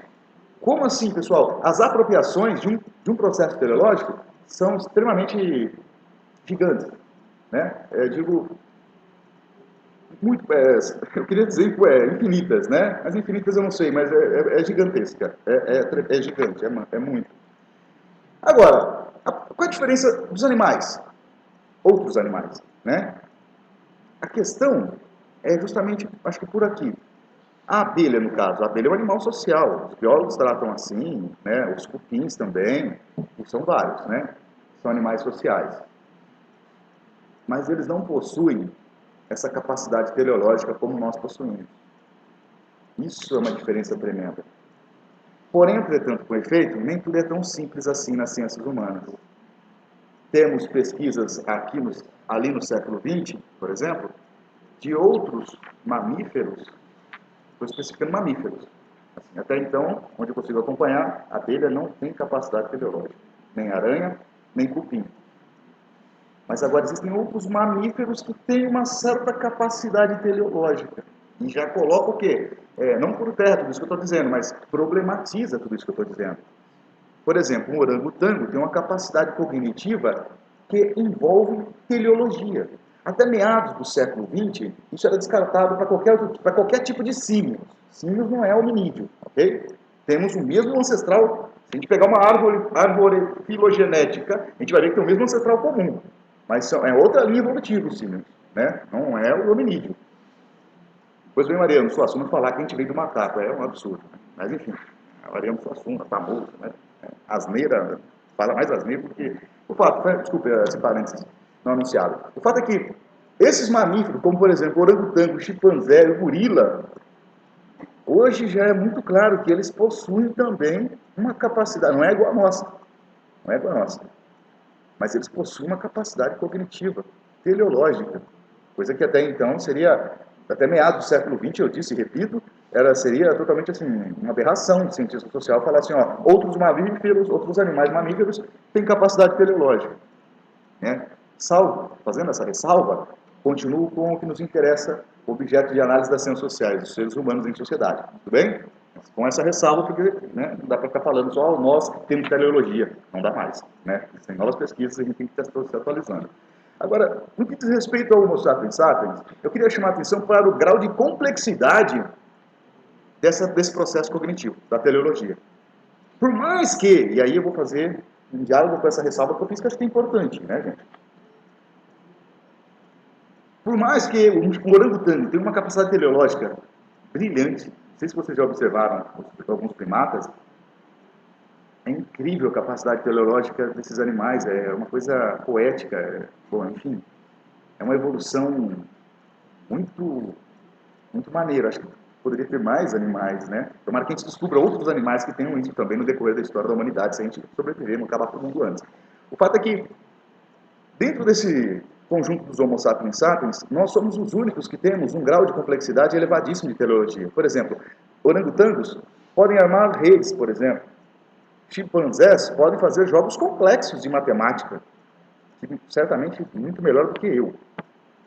A: como assim, pessoal, as apropriações de um processo teleológico são extremamente gigantes. Né? Digo, muito, eu queria dizer infinitas, né? Mas infinitas eu não sei, mas é gigantesca. É gigante, é muito. Agora, qual é a diferença dos animais? Outros animais, né? A questão é justamente, acho que por aqui. A abelha, no caso, a abelha é um animal social. Os biólogos tratam assim, né? Os cupins também, e são vários, né? São animais sociais. Mas eles não possuem essa capacidade teleológica como nós possuímos. Isso é uma diferença tremenda. Porém, entretanto, com efeito, nem tudo é tão simples assim nas ciências humanas. Temos pesquisas ali no século XX, por exemplo, de outros mamíferos, estou especificando mamíferos. Assim, até então, onde eu consigo acompanhar, a abelha não tem capacidade teleológica, nem aranha, nem cupim. Mas agora existem outros mamíferos que têm uma certa capacidade teleológica. E já coloca o quê? Não por terra tudo isso que eu estou dizendo, mas problematiza tudo isso que eu estou dizendo. Por exemplo, um orangotango tem uma capacidade cognitiva que envolve teleologia. Até meados do século XX, isso era descartado para qualquer tipo de símio. Símios não é hominídeo, ok? Temos o mesmo ancestral. Se a gente pegar uma árvore filogenética, a gente vai ver que tem o mesmo ancestral comum. Mas é outra linha evolutiva, os símios, né? Não é o hominídeo. Depois vem o Ariano Suassuna falar que a gente veio do macaco. É um absurdo. Né? Mas enfim, o Ariano Suassuna, famoso, né? Asneira, fala mais asneira porque... O fato, desculpe esse parênteses não anunciado. O fato é que esses mamíferos, como por exemplo o orangotango, o chimpanzé e o gorila, hoje já é muito claro que eles possuem também uma capacidade, não é igual a nossa, mas eles possuem uma capacidade cognitiva, teleológica, coisa que até então seria, até meados do século XX, eu disse e repito, seria totalmente assim, uma aberração de cientista social falar assim, outros mamíferos, outros animais mamíferos têm capacidade teleológica. Né? Salvo, fazendo essa ressalva, continuo com o que nos interessa, objeto de análise das ciências sociais, os seres humanos em sociedade. Tudo bem? Com essa ressalva, porque né, não dá para ficar falando só nós temos teleologia. Não dá mais. Né? Tem novas pesquisas, a gente tem que estar se atualizando. Agora, no que diz respeito ao Homo sapiens sapiens, eu queria chamar a atenção para o grau de complexidade desse processo cognitivo, da teleologia. Por mais que, e aí eu vou fazer um diálogo com essa ressalva que eu fiz, que acho que é importante, né, gente? Por mais que o orangotango tenha uma capacidade teleológica brilhante, não sei se vocês já observaram alguns primatas, é incrível a capacidade teleológica desses animais, é uma coisa poética, bom, enfim, é uma evolução muito, muito maneira. Acho que poderia ter mais animais, né? Tomara que a gente descubra outros animais que tenham isso também no decorrer da história da humanidade, se a gente sobreviver, não acabar todo mundo antes. O fato é que, dentro desse conjunto dos Homo sapiens sapiens, nós somos os únicos que temos um grau de complexidade elevadíssimo de teleologia. Por exemplo, orangotangos podem armar redes, por exemplo. Chimpanzés podem fazer jogos complexos de matemática, que certamente muito melhor do que eu,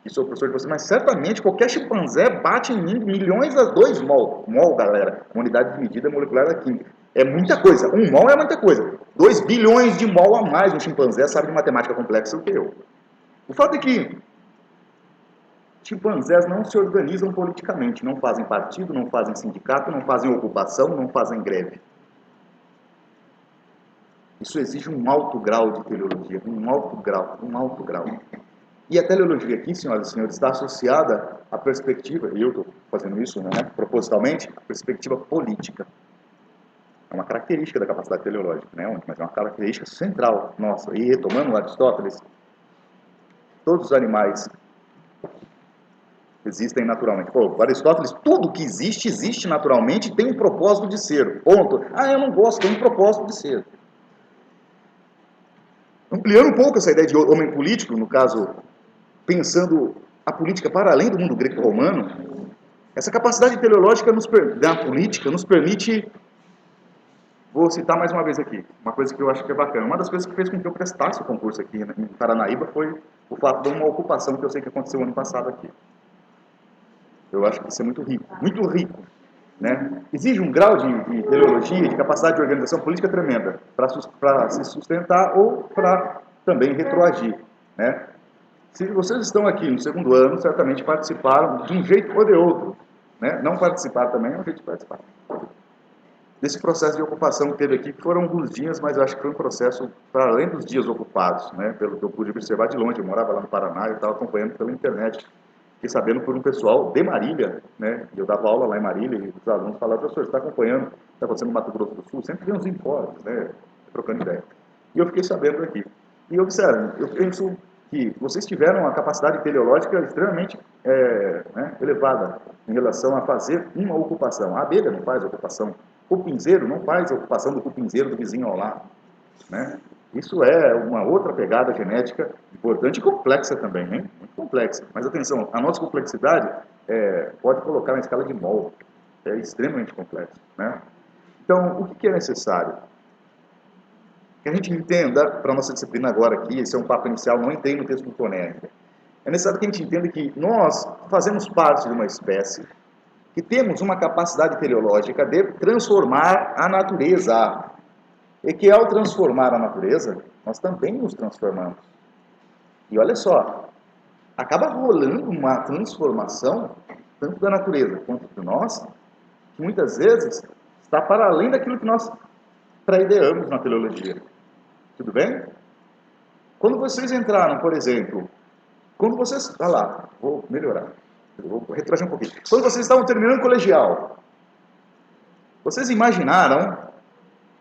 A: que sou professor de você, mas certamente qualquer chimpanzé bate em mim milhões a 2 mol. Mol, galera, uma unidade de medida molecular da química. É muita coisa. 1 mol é muita coisa. 2 bilhões de mol a mais um chimpanzé sabe de matemática complexa do que eu. O fato é que chimpanzés não se organizam politicamente, não fazem partido, não fazem sindicato, não fazem ocupação, não fazem greve. Isso exige um alto grau de teleologia, um alto grau. E a teleologia aqui, senhoras e senhores, está associada à perspectiva, e eu estou fazendo isso né, propositalmente, à perspectiva política. É uma característica da capacidade teleológica, né, mas é uma característica central nossa. E retomando Aristóteles, todos os animais existem naturalmente. Pô, Aristóteles, tudo que existe, existe naturalmente e tem um propósito de ser. Ponto. Ah, eu não gosto, tem um propósito de ser. Ampliando um pouco essa ideia de homem político, no caso, pensando a política para além do mundo greco-romano, essa capacidade teleológica da política nos permite, vou citar mais uma vez aqui, uma coisa que eu acho que é bacana. Uma das coisas que fez com que eu prestasse o concurso aqui em Paranaíba foi o fato de uma ocupação que eu sei que aconteceu ano passado aqui. Eu acho que isso é muito rico, muito rico. Né? Exige um grau de teleologia, de capacidade de organização política tremenda para se sustentar ou para também retroagir. Né? Se vocês estão aqui no segundo ano, certamente participaram de um jeito ou de outro. Né? Não participar também é um jeito de participar. Desse processo de ocupação que teve aqui, que foram alguns dias, mas eu acho que foi um processo para além dos dias ocupados, né? Pelo que eu pude observar de longe. Eu morava lá no Paraná e estava acompanhando pela internet. Fiquei sabendo por um pessoal de Marília, né? Eu dava aula lá em Marília e os alunos falavam: professor, você está acompanhando o que está acontecendo no Mato Grosso do Sul? Sempre tem uns informes, né? Trocando ideia. E eu fiquei sabendo daqui. E observem, eu penso que vocês tiveram uma capacidade teleológica extremamente né, elevada em relação a fazer uma ocupação. A abelha não faz ocupação. O pinzeiro não faz ocupação do cupinzeiro do vizinho ao lado. Né? Isso é uma outra pegada genética importante e complexa também, né? Muito complexa. Mas atenção, a nossa complexidade pode colocar na escala de mol. É extremamente complexo. Né? Então, o que é necessário? Que a gente entenda, para a nossa disciplina agora aqui, esse é um papo inicial, não entrei no texto do Toné. É necessário que a gente entenda que nós fazemos parte de uma espécie que temos uma capacidade teleológica de transformar a natureza. E que ao transformar a natureza, nós também nos transformamos. E olha só, acaba rolando uma transformação, tanto da natureza quanto de nós, que muitas vezes está para além daquilo que nós pré-ideamos na teleologia. Tudo bem? Quando vocês entraram, por exemplo, quando vocês... Olha lá, vou melhorar. Vou retroagir um pouquinho. Quando vocês estavam terminando o colegial, vocês imaginaram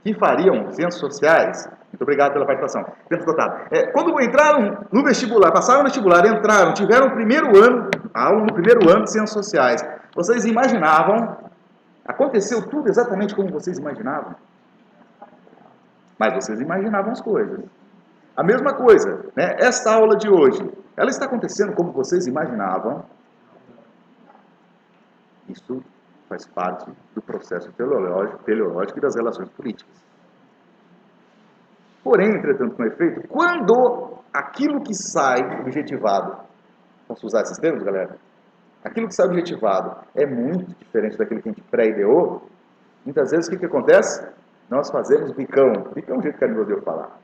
A: que fariam ciências sociais? Muito obrigado pela participação. Tempo esgotado. Quando entraram no vestibular, passaram no vestibular, entraram, tiveram o primeiro ano, aula no primeiro ano de ciências sociais, vocês imaginavam, aconteceu tudo exatamente como vocês imaginavam? Mas vocês imaginavam as coisas. A mesma coisa, né? Esta aula de hoje, ela está acontecendo como vocês imaginavam? Isso faz parte do processo teleológico e das relações políticas. Porém, entretanto, com efeito, quando aquilo que sai objetivado Posso usar esses termos, galera? Aquilo que sai objetivado é muito diferente daquilo que a gente pré-ideou. Muitas vezes o que acontece? Nós fazemos bicão. Bicão é um jeito carinhoso de eu falar.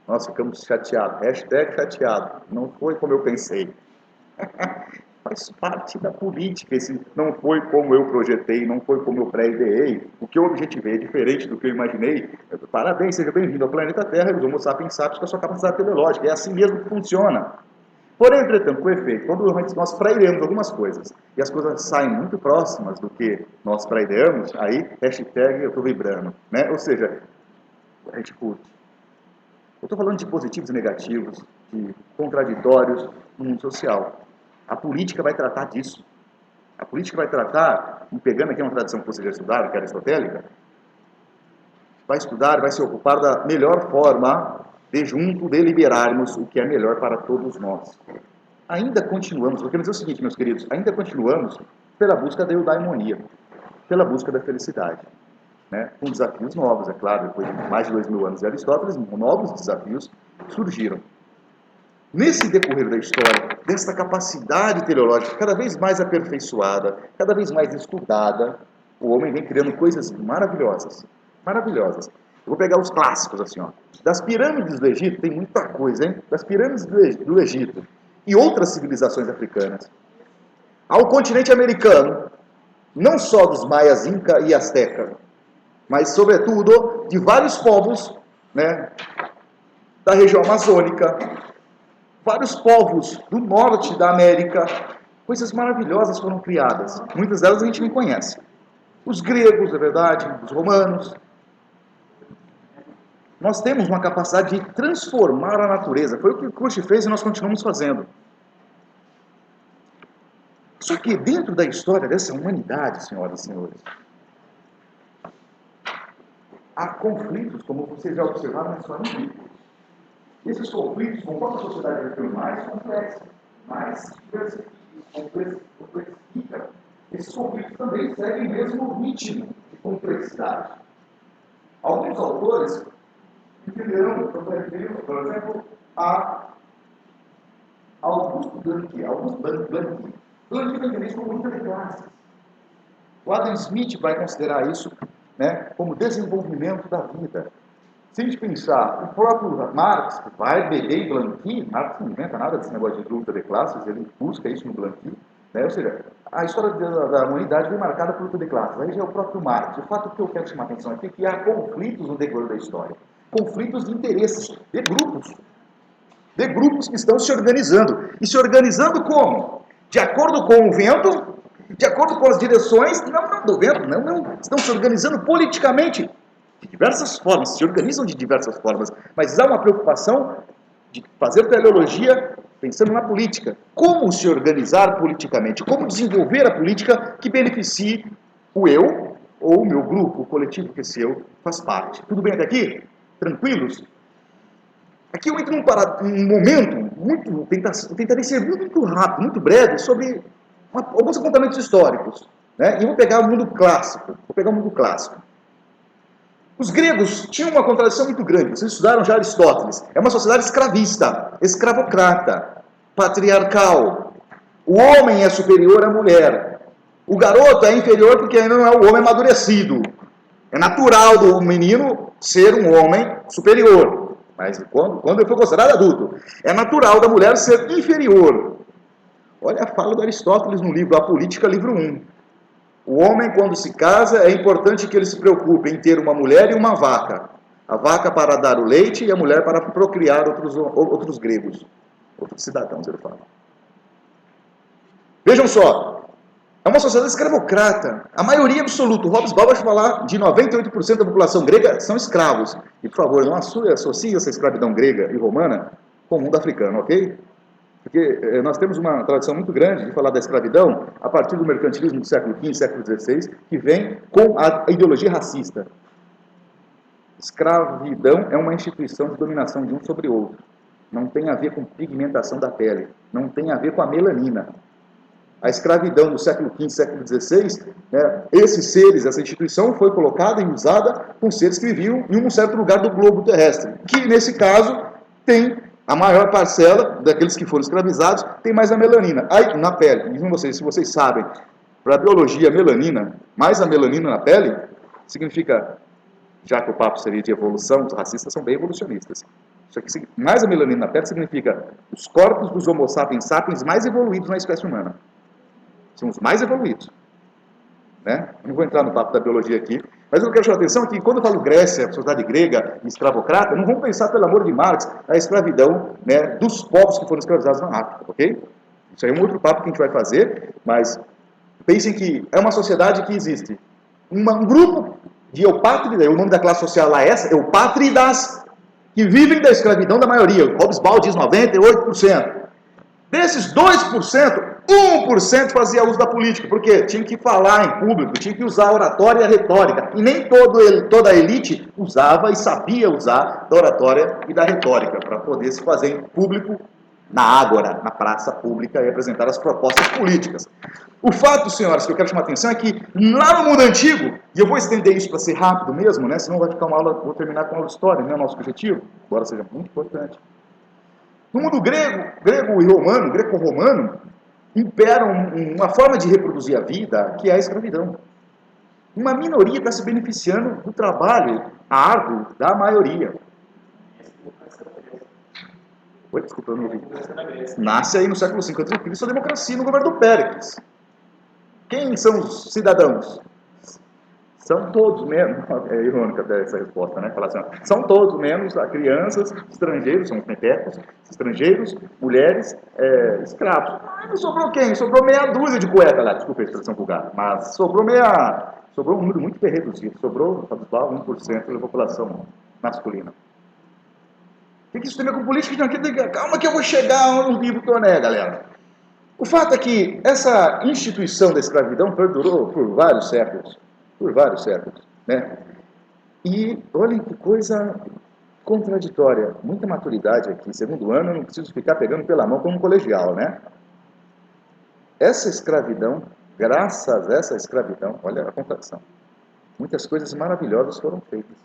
A: Nós ficamos chateados. Hashtag chateado. Não foi como eu pensei. Faz parte da política. Esse não foi como eu projetei, não foi como eu pré-ideei. O que eu objetivei é diferente do que eu imaginei. Parabéns, seja bem-vindo ao planeta Terra e os Homo sapiens sapiens com a sua capacidade teleológica. É assim mesmo que funciona. Porém, entretanto, com efeito, quando nós pré-ideamos algumas coisas e as coisas saem muito próximas do que nós pré-ideamos, aí, hashtag eu estou vibrando. Né? Ou seja, a gente curte. Eu estou falando de positivos e negativos, de contraditórios no mundo social. A política vai tratar disso. A política vai tratar, e pegando aqui uma tradição que você já estudaram, que é aristotélica, vai estudar, vai se ocupar da melhor forma de junto deliberarmos o que é melhor para todos nós. Ainda continuamos, eu quero dizer o seguinte, meus queridos, ainda continuamos pela busca da eudaimonia, pela busca da felicidade. Né? Com desafios novos, é claro, depois de mais de 2000 anos de Aristóteles, novos desafios surgiram. Nesse decorrer da história, dessa capacidade teleológica cada vez mais aperfeiçoada, cada vez mais estudada, o homem vem criando coisas maravilhosas. Maravilhosas. Eu vou pegar os clássicos assim, ó. Das pirâmides do Egito, tem muita coisa, hein? Das pirâmides do Egito e outras civilizações africanas, ao continente americano, não só dos maias, inca e azteca, mas, sobretudo, de vários povos, né, da região amazônica, vários povos do norte da América, coisas maravilhosas foram criadas. Muitas delas a gente nem conhece. Os gregos, é verdade, os romanos. Nós temos uma capacidade de transformar a natureza. Foi o que o Kush fez e nós continuamos fazendo. Só que dentro da história dessa humanidade, senhoras e senhores, há conflitos, como vocês já observaram na história bíblica. Esses conflitos, conforme a sociedade vai ficando mais complexa, mais complexifica, esses conflitos também seguem o mesmo ritmo de complexidade. Alguns autores entenderão, por exemplo, a Augusto Blanqui. Blanqui vai entender isso como luta de classes. O Adam Smith vai considerar isso, né, como desenvolvimento da vida. Se a gente pensar, o próprio Marx, vai beber em Blanqui, Marx não inventa nada desse negócio de luta de classes, ele busca isso no Blanqui, né? Ou seja, a história da humanidade foi marcada por luta de classes, aí já é o próprio Marx. O fato que eu quero chamar a atenção aqui é que há conflitos no decorrer da história, conflitos de interesses, de grupos que estão se organizando. E se organizando como? De acordo com o vento, de acordo com as direções, não do vento, não, estão se organizando politicamente, de diversas formas, se organizam de diversas formas, mas há uma preocupação de fazer teleologia pensando na política. Como se organizar politicamente? Como desenvolver a política que beneficie o eu ou o meu grupo, o coletivo que esse eu faz parte. Tudo bem até aqui? Tranquilos? Aqui eu entro num momento, tentarei ser muito rápido, muito breve, sobre alguns apontamentos históricos. Né? E vou pegar o mundo clássico. Os gregos tinham uma contradição muito grande. Vocês estudaram já Aristóteles. É uma sociedade escravista, escravocrata, patriarcal. O homem é superior à mulher. O garoto é inferior porque ainda não é o homem amadurecido. É natural do menino ser um homem superior. Mas quando ele for considerado adulto, é natural da mulher ser inferior. Olha a fala de Aristóteles no livro A Política, livro 1. O homem, quando se casa, é importante que ele se preocupe em ter uma mulher e uma vaca. A vaca para dar o leite e a mulher para procriar outros gregos. Outros cidadãos, ele fala. Vejam só, é uma sociedade escravocrata. A maioria absoluta, o Hobsbawm vai falar de 98% da população grega são escravos. E, por favor, não associe essa escravidão grega e romana com o mundo africano, ok? Porque nós temos uma tradição muito grande de falar da escravidão a partir do mercantilismo do século XV, século XVI, que vem com a ideologia racista. Escravidão é uma instituição de dominação de um sobre o outro. Não tem a ver com pigmentação da pele. Não tem a ver com a melanina. A escravidão do século XV, século XVI, né, esses seres, essa instituição foi colocada e usada com seres que viviam em um certo lugar do globo terrestre, que nesse caso tem A maior parcela daqueles que foram escravizados tem mais a melanina. Aí, na pele, dizem vocês, se vocês sabem, para a biologia, melanina, mais a melanina na pele, significa, já que o papo seria de evolução, os racistas são bem evolucionistas. Isso aqui, mais a melanina na pele significa os corpos dos Homo sapiens sapiens mais evoluídos na espécie humana. São os mais evoluídos. Né? Não vou entrar no papo da biologia aqui, mas eu quero chamar a atenção que quando eu falo Grécia, sociedade grega, escravocrata, não vamos pensar, pelo amor de Marx, a escravidão, né, dos povos que foram escravizados na África, ok? Isso aí é um outro papo que a gente vai fazer, mas pensem que é uma sociedade que existe um grupo de eupátridas, o nome da classe social lá é essa, eupátridas, que vivem da escravidão da maioria. O Hobsbawm diz 98%. Desses 2%, 1% fazia uso da política, porque tinha que falar em público, tinha que usar a oratória e a retórica. E nem toda a elite usava e sabia usar da oratória e da retórica para poder se fazer em público na ágora, na praça pública e apresentar as propostas políticas. O fato, senhoras, que eu quero chamar a atenção é que lá no mundo antigo, e eu vou estender isso para ser rápido mesmo, né? Senão vai ficar uma aula, vou terminar com a aula de história, não é o nosso objetivo, embora seja muito importante. No mundo grego e romano, greco-romano, impera uma forma de reproduzir a vida que é a escravidão. Uma minoria está se beneficiando do trabalho árduo da maioria. Oi, desculpa, eu não ouvi. Nasce aí no século V a.C. a democracia no governo do Péricles. Quem são os cidadãos? São todos menos, é irônica até essa resposta, né? Falar assim, são todos menos crianças, estrangeiros, são os metecos, estrangeiros, mulheres, escravos. Não sobrou quem? Sobrou meia dúzia de cueca lá, desculpa a expressão vulgar, mas sobrou um número muito bem reduzido, sobrou 1% da população masculina. O que isso tem a ver com política? Calma que eu vou chegar no livro que eu galera. O fato é que essa instituição da escravidão perdurou por vários séculos. Né? E olhem que coisa contraditória, muita maturidade aqui. Segundo ano, eu não preciso ficar pegando pela mão como um colegial, né? Essa escravidão, graças a essa escravidão, olha a contradição, muitas coisas maravilhosas foram feitas.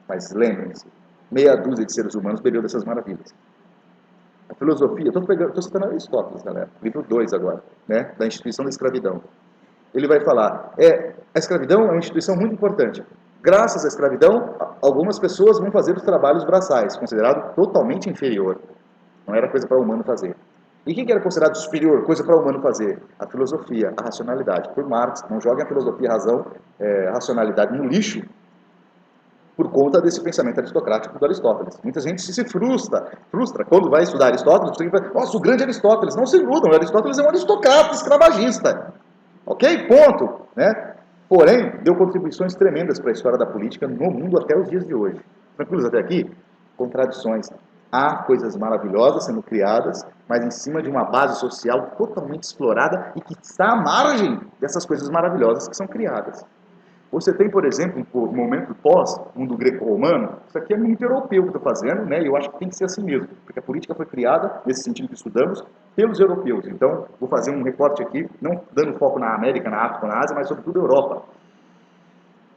A: Mas lembrem-se, meia dúzia de seres humanos bebeu dessas maravilhas. A filosofia, estou citando Aristóteles, galera, livro 2 agora, né? Da instituição da escravidão. Ele vai falar, a escravidão é uma instituição muito importante. Graças à escravidão, algumas pessoas vão fazer os trabalhos braçais, considerado totalmente inferior. Não era coisa para o humano fazer. E o que era considerado superior, coisa para o humano fazer? A filosofia, a racionalidade. Por Marx, não joguem a filosofia, a racionalidade no lixo, por conta desse pensamento aristocrático do Aristóteles. Muita gente se frustra quando vai estudar Aristóteles, nossa, o grande Aristóteles. Não se iludam, o Aristóteles é um aristocrata escravagista. Ok? Ponto. Né? Porém, deu contribuições tremendas para a história da política no mundo até os dias de hoje. Tranquilos até aqui? Contradições. Há coisas maravilhosas sendo criadas, mas em cima de uma base social totalmente explorada e que está à margem dessas coisas maravilhosas que são criadas. Você tem, por exemplo, um momento pós-mundo greco-romano, isso aqui é muito europeu que eu estou fazendo, né? E eu acho que tem que ser assim mesmo, porque a política foi criada, nesse sentido que estudamos, pelos europeus. Então, vou fazer um recorte aqui, não dando foco na América, na África, na Ásia, mas sobretudo na Europa.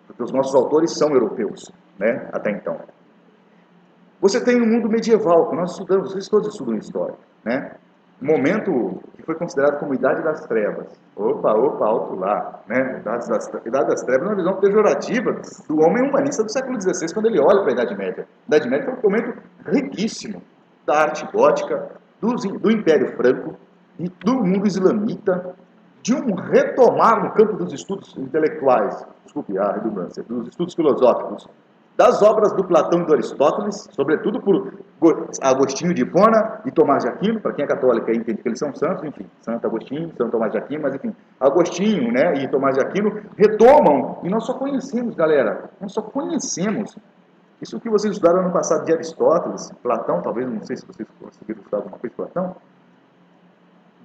A: Porque os nossos autores são europeus, né? Até então. Você tem o mundo medieval, que nós estudamos, vocês todos estudam história, né? Momento que foi considerado como Idade das Trevas. Opa, alto lá, né? Idade das Trevas é uma visão pejorativa do homem humanista do século XVI, quando ele olha para a Idade Média. A Idade Média foi um momento riquíssimo da arte gótica, do Império Franco, e do mundo islamita, de um retomar no campo dos estudos intelectuais, desculpe a redundância, dos estudos filosóficos, das obras do Platão e do Aristóteles, sobretudo por Agostinho de Hipona e Tomás de Aquino, para quem é católico aí entende que eles são santos, enfim, Santo Agostinho, Santo Tomás de Aquino, mas enfim, Agostinho, né, e Tomás de Aquino retomam, e nós só conhecemos, galera, isso que vocês estudaram no passado de Aristóteles, Platão, talvez, não sei se vocês conseguiram estudar alguma coisa de Platão,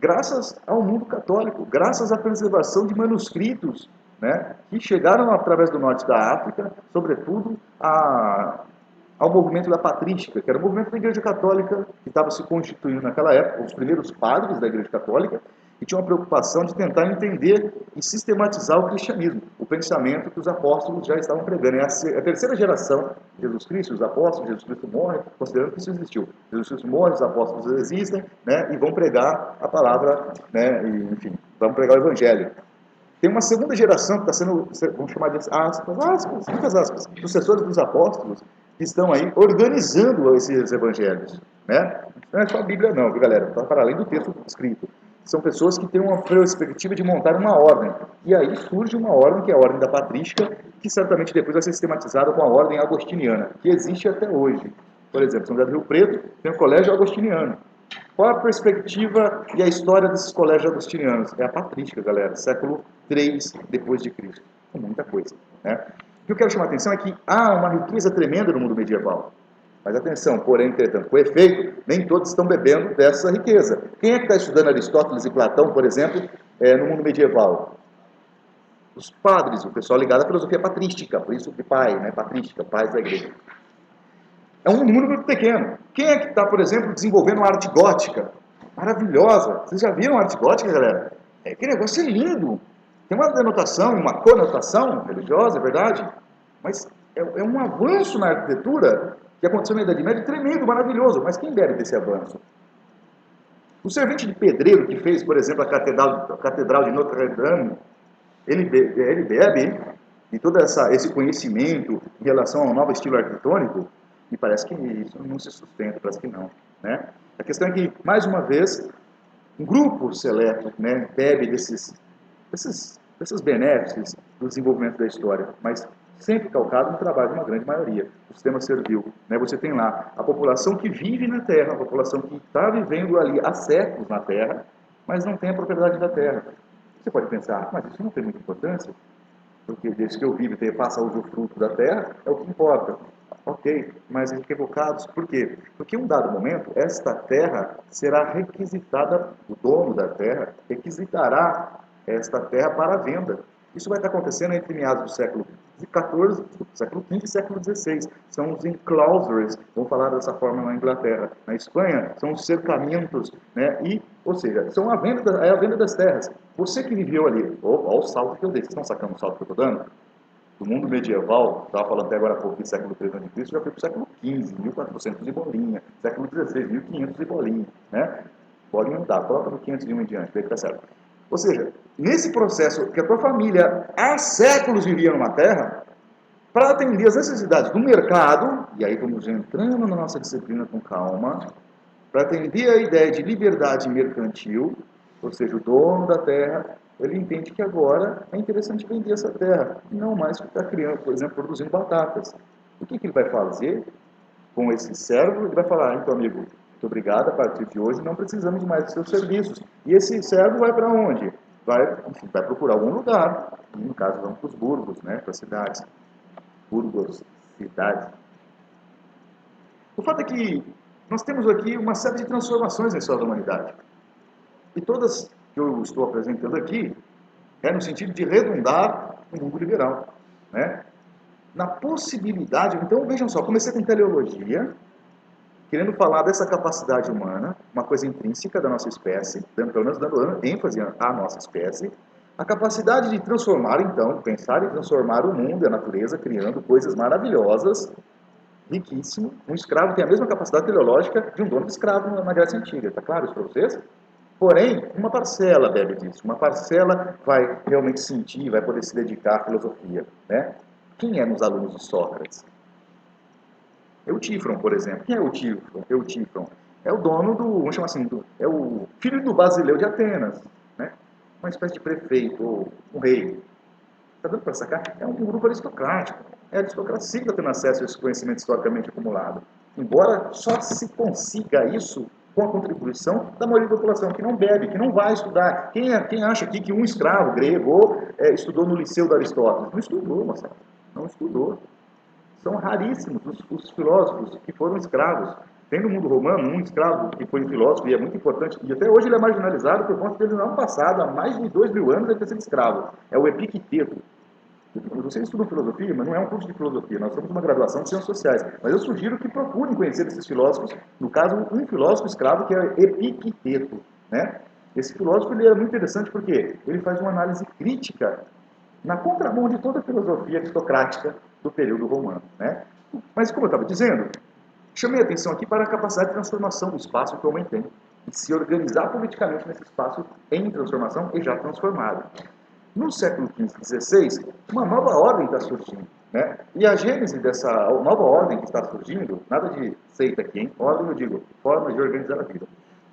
A: graças ao mundo católico, graças à preservação de manuscritos, né, que chegaram através do norte da África, sobretudo ao movimento da patrística, que era o movimento da Igreja Católica que estava se constituindo naquela época, os primeiros padres da Igreja Católica, e tinham a preocupação de tentar entender e sistematizar o cristianismo. O pensamento que os apóstolos já estavam pregando. É a terceira geração de Jesus Cristo, os apóstolos, Jesus Cristo morre, considerando que isso existiu. Jesus Cristo morre, os apóstolos existem, né, e vão pregar a palavra, né, e, enfim, vão pregar o evangelho. Tem uma segunda geração que está sendo, vamos chamar de aspas, muitas aspas, sucessores dos apóstolos, que estão aí organizando esses evangelhos, né? Não é só a Bíblia não, viu, galera? Está para além do texto escrito. São pessoas que têm uma perspectiva de montar uma ordem. E aí surge uma ordem, que é a ordem da patrística, que certamente depois vai ser sistematizada com a ordem agostiniana, que existe até hoje. Por exemplo, São José do Rio Preto tem o colégio agostiniano. Qual a perspectiva e a história desses colégios agostinianos? É a patrística, galera, século III depois de Cristo. É muita coisa, né? O que eu quero chamar a atenção é que há uma riqueza tremenda no mundo medieval. Mas atenção, porém, entretanto, com efeito, nem todos estão bebendo dessa riqueza. Quem é que está estudando Aristóteles e Platão, por exemplo, no mundo medieval? Os padres, o pessoal ligado à filosofia patrística, por isso que pai, né? Patrística, pais da igreja. É um número muito pequeno. Quem é que está, por exemplo, desenvolvendo a arte gótica? Maravilhosa. Vocês já viram a arte gótica, galera? Que negócio é lindo. Tem uma denotação, uma conotação religiosa, é verdade, mas é um avanço na arquitetura que aconteceu na Idade Média tremendo, maravilhoso. Mas quem bebe desse avanço? O servente de pedreiro que fez, por exemplo, a Catedral de Notre Dame, ele bebe de todo esse conhecimento em relação ao novo estilo arquitetônico, e parece que isso não se sustenta, parece que não, né? A questão é que, mais uma vez, um grupo seleto, né, bebe desses benefícios do desenvolvimento da história, mas sempre calcado no trabalho de uma grande maioria. O sistema servil, né? Você tem lá a população que vive na Terra, a população que está vivendo ali há séculos na Terra, mas não tem a propriedade da Terra. Você pode pensar, mas isso não tem muita importância, porque desde que eu vivo e passo a usufruto da Terra, é o que importa. Ok, mas equivocados. Por quê? Porque em um dado momento, esta terra será requisitada, o dono da terra requisitará esta terra para a venda. Isso vai estar acontecendo entre meados do século XIV, século V e século XVI. São os enclosures, vamos falar dessa forma na Inglaterra. Na Espanha, são os cercamentos, né? Ou seja, são a venda das terras. Você que viveu ali, olha o salto que eu dei. Vocês estão sacando o salto que eu estou dando? Do mundo medieval, estava falando até agora há pouco, século III a.C., já foi para o século XV, 1400 e bolinha, século XVI, 1500 e bolinha, né? Bolinha não dá, coloca no 501 em diante, vê que tá certo. Ou seja, nesse processo que a tua família há séculos vivia numa terra, para atender as necessidades do mercado, e aí vamos entrando na nossa disciplina com calma, para atender a ideia de liberdade mercantil, ou seja, o dono da terra, ele entende que agora é interessante vender essa terra, e não mais ficar criando, por exemplo, produzindo batatas. O que ele vai fazer com esse servo? Ele vai falar, então, amigo, muito obrigado, a partir de hoje não precisamos mais dos seus serviços. E esse servo vai para onde? Vai procurar algum lugar. E, no caso, vamos para os burgos, né, para as cidades. Burgos, cidades. O fato é que nós temos aqui uma série de transformações na história da humanidade. E todas que eu estou apresentando aqui é no sentido de redundar no mundo liberal, né? Na possibilidade, então vejam só, comecei com teleologia, querendo falar dessa capacidade humana, uma coisa intrínseca da nossa espécie, pelo menos dando ênfase à nossa espécie, a capacidade de transformar, então, de pensar e transformar o mundo e a natureza, criando coisas maravilhosas, riquíssimo. Um escravo tem a mesma capacidade teleológica de um dono de escravo na Grécia Antiga, está claro isso para vocês? Porém, uma parcela bebe disso, uma parcela vai realmente sentir, vai poder se dedicar à filosofia, né? Quem é nos alunos de Sócrates? Eutífron, por exemplo. Quem é Eutífron? É o dono do, vamos chamar assim, é o filho do Basileu de Atenas, né? Uma espécie de prefeito, ou um rei. Está dando para sacar? É um grupo aristocrático. É a aristocracia que está tendo acesso a esse conhecimento historicamente acumulado. Embora só se consiga isso com a contribuição da maioria da população, que não bebe, que não vai estudar. Quem acha aqui que um escravo grego estudou no Liceu de Aristóteles? Não estudou, moçada. Não estudou. São raríssimos os filósofos que foram escravos. Tem no mundo romano um escravo que foi um filósofo e é muito importante, e até hoje ele é marginalizado por conta dele no ano passado, há mais de 2000 anos, ele ter sido escravo. É o Epicteto. Vocês estudam filosofia, mas não é um curso de filosofia, nós somos uma graduação de ciências sociais. Mas eu sugiro que procurem conhecer esses filósofos, no caso, um filósofo escravo que é Epicteto, né? Esse filósofo ele é muito interessante porque ele faz uma análise crítica na contramão de toda a filosofia aristocrática do período romano, né? Mas, como eu estava dizendo, chamei a atenção aqui para a capacidade de transformação do espaço que o homem tem, e se organizar politicamente nesse espaço em transformação e já transformado. No século XV e XVI, uma nova ordem está surgindo, né? E a gênese dessa nova ordem que está surgindo, nada de seita aqui, hein? Ordem, eu digo, forma de organizar a vida,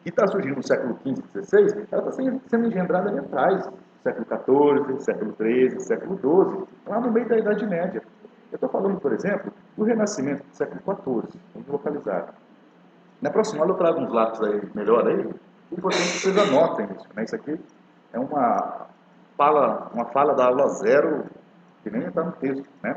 A: que está surgindo no século XV e XVI, ela está sendo engendrada ali atrás, século XIV, século XIII, século XII, lá no meio da Idade Média. Eu estou falando, por exemplo, do Renascimento do século XIV, vamos localizar. Na próxima aula eu trago uns lápis aí, melhor aí, é importante que vocês anotem isso, né? Isso aqui é uma fala da aula 0, que nem está no texto, né?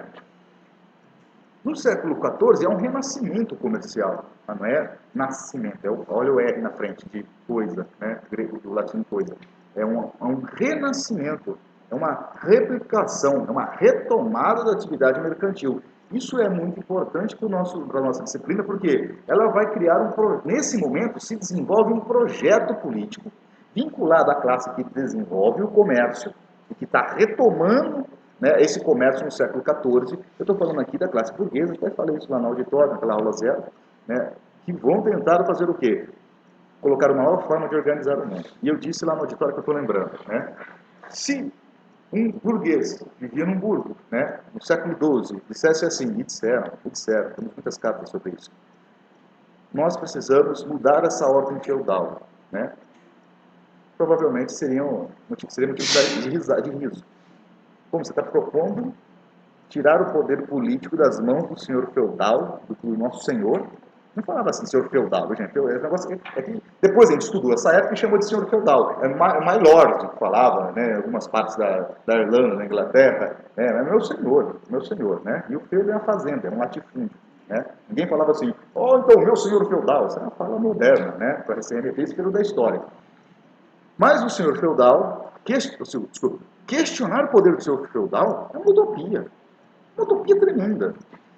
A: No século XIV é um renascimento comercial, não é nascimento, olha o R na frente de coisa, né? Grego, do latim coisa. É um renascimento, é uma replicação, é uma retomada da atividade mercantil. Isso é muito importante para a nossa disciplina, porque ela vai criar nesse momento se desenvolve um projeto político vinculado à classe que desenvolve o comércio e que está retomando, né, esse comércio no século XIV. Eu estou falando aqui da classe burguesa, até falei isso lá no auditório, naquela aula 0, né, que vão tentar fazer o quê? Colocar uma nova forma de organizar o mundo. E eu disse lá no auditório que eu estou lembrando, né, se um burguês vivia num burgo, né, no século XII, dissesse assim, e disseram, temos muitas cartas sobre isso, nós precisamos mudar essa ordem feudal, né? Provavelmente seria motivo de riso. Como você está propondo tirar o poder político das mãos do senhor feudal, do nosso senhor? Não falava assim, senhor feudal, gente. Esse negócio é que depois a gente estudou essa época e chamou de senhor feudal. É my lord que falava, né, em algumas partes da Irlanda, da Inglaterra. É meu senhor, né? E o feudo é uma fazenda, é um latifúndio. Né? Ninguém falava assim, então, meu senhor feudal. Isso é uma fala moderna, né? Para se remeter esse período da história. Mas o senhor feudal, questionar o poder do senhor feudal é uma utopia tremenda.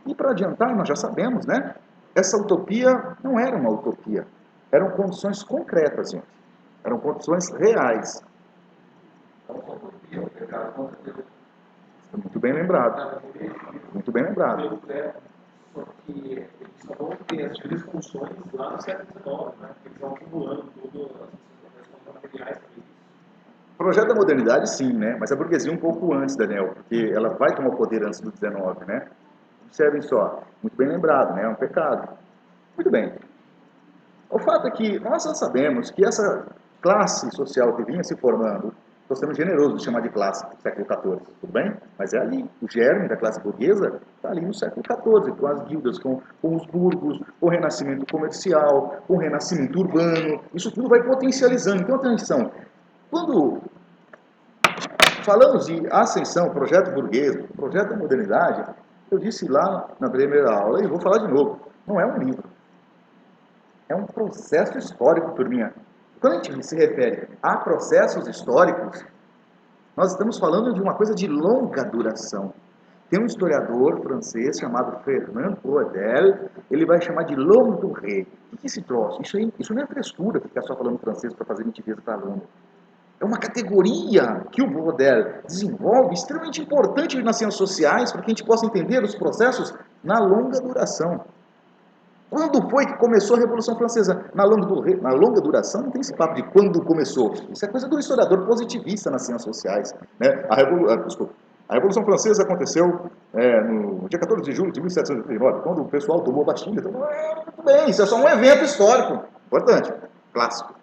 A: E para adiantar, nós já sabemos, né? Essa utopia não era uma utopia, eram condições concretas, gente. Eram condições reais. Muito bem lembrado. Muito bem lembrado.
C: Só que eles só vão ter as três funções lá no século XIX, né? Eles vão acumulando todas as materiais para isso.
A: O projeto da modernidade, sim, né? Mas a burguesia um pouco antes, Daniel, porque ela vai tomar o poder antes do 19, né? Observem só, muito bem lembrado, né? É um pecado. Muito bem. O fato é que nós já sabemos que essa classe social que vinha se formando, estou sendo generoso de chamar de classe do século XIV, tudo bem? Mas é ali, o germe da classe burguesa está ali no século XIV, com as guildas, com os burgos, com o renascimento comercial, com o renascimento urbano, isso tudo vai potencializando. Então, atenção, quando falamos de ascensão, projeto burguês, projeto da modernidade, eu disse lá na primeira aula, e vou falar de novo, não é um livro. É um processo histórico, turminha. Quando a gente se refere a processos históricos, nós estamos falando de uma coisa de longa duração. Tem um historiador francês chamado Fernand Braudel, ele vai chamar de l'homme du ré. O que é esse troço? Isso não é frescura, ficar só falando francês para fazer mentireza para aluno. É uma categoria que o Braudel desenvolve, extremamente importante nas ciências sociais, para que a gente possa entender os processos na longa duração. Quando foi que começou a Revolução Francesa? Na longa duração, não tem esse papo de quando começou. Isso é coisa do historiador positivista nas ciências sociais. Né? A Revolução Francesa aconteceu no dia 14 de julho de 1789, quando o pessoal tomou a Bastilha. Então, muito bem, isso é só um evento histórico. Importante, clássico.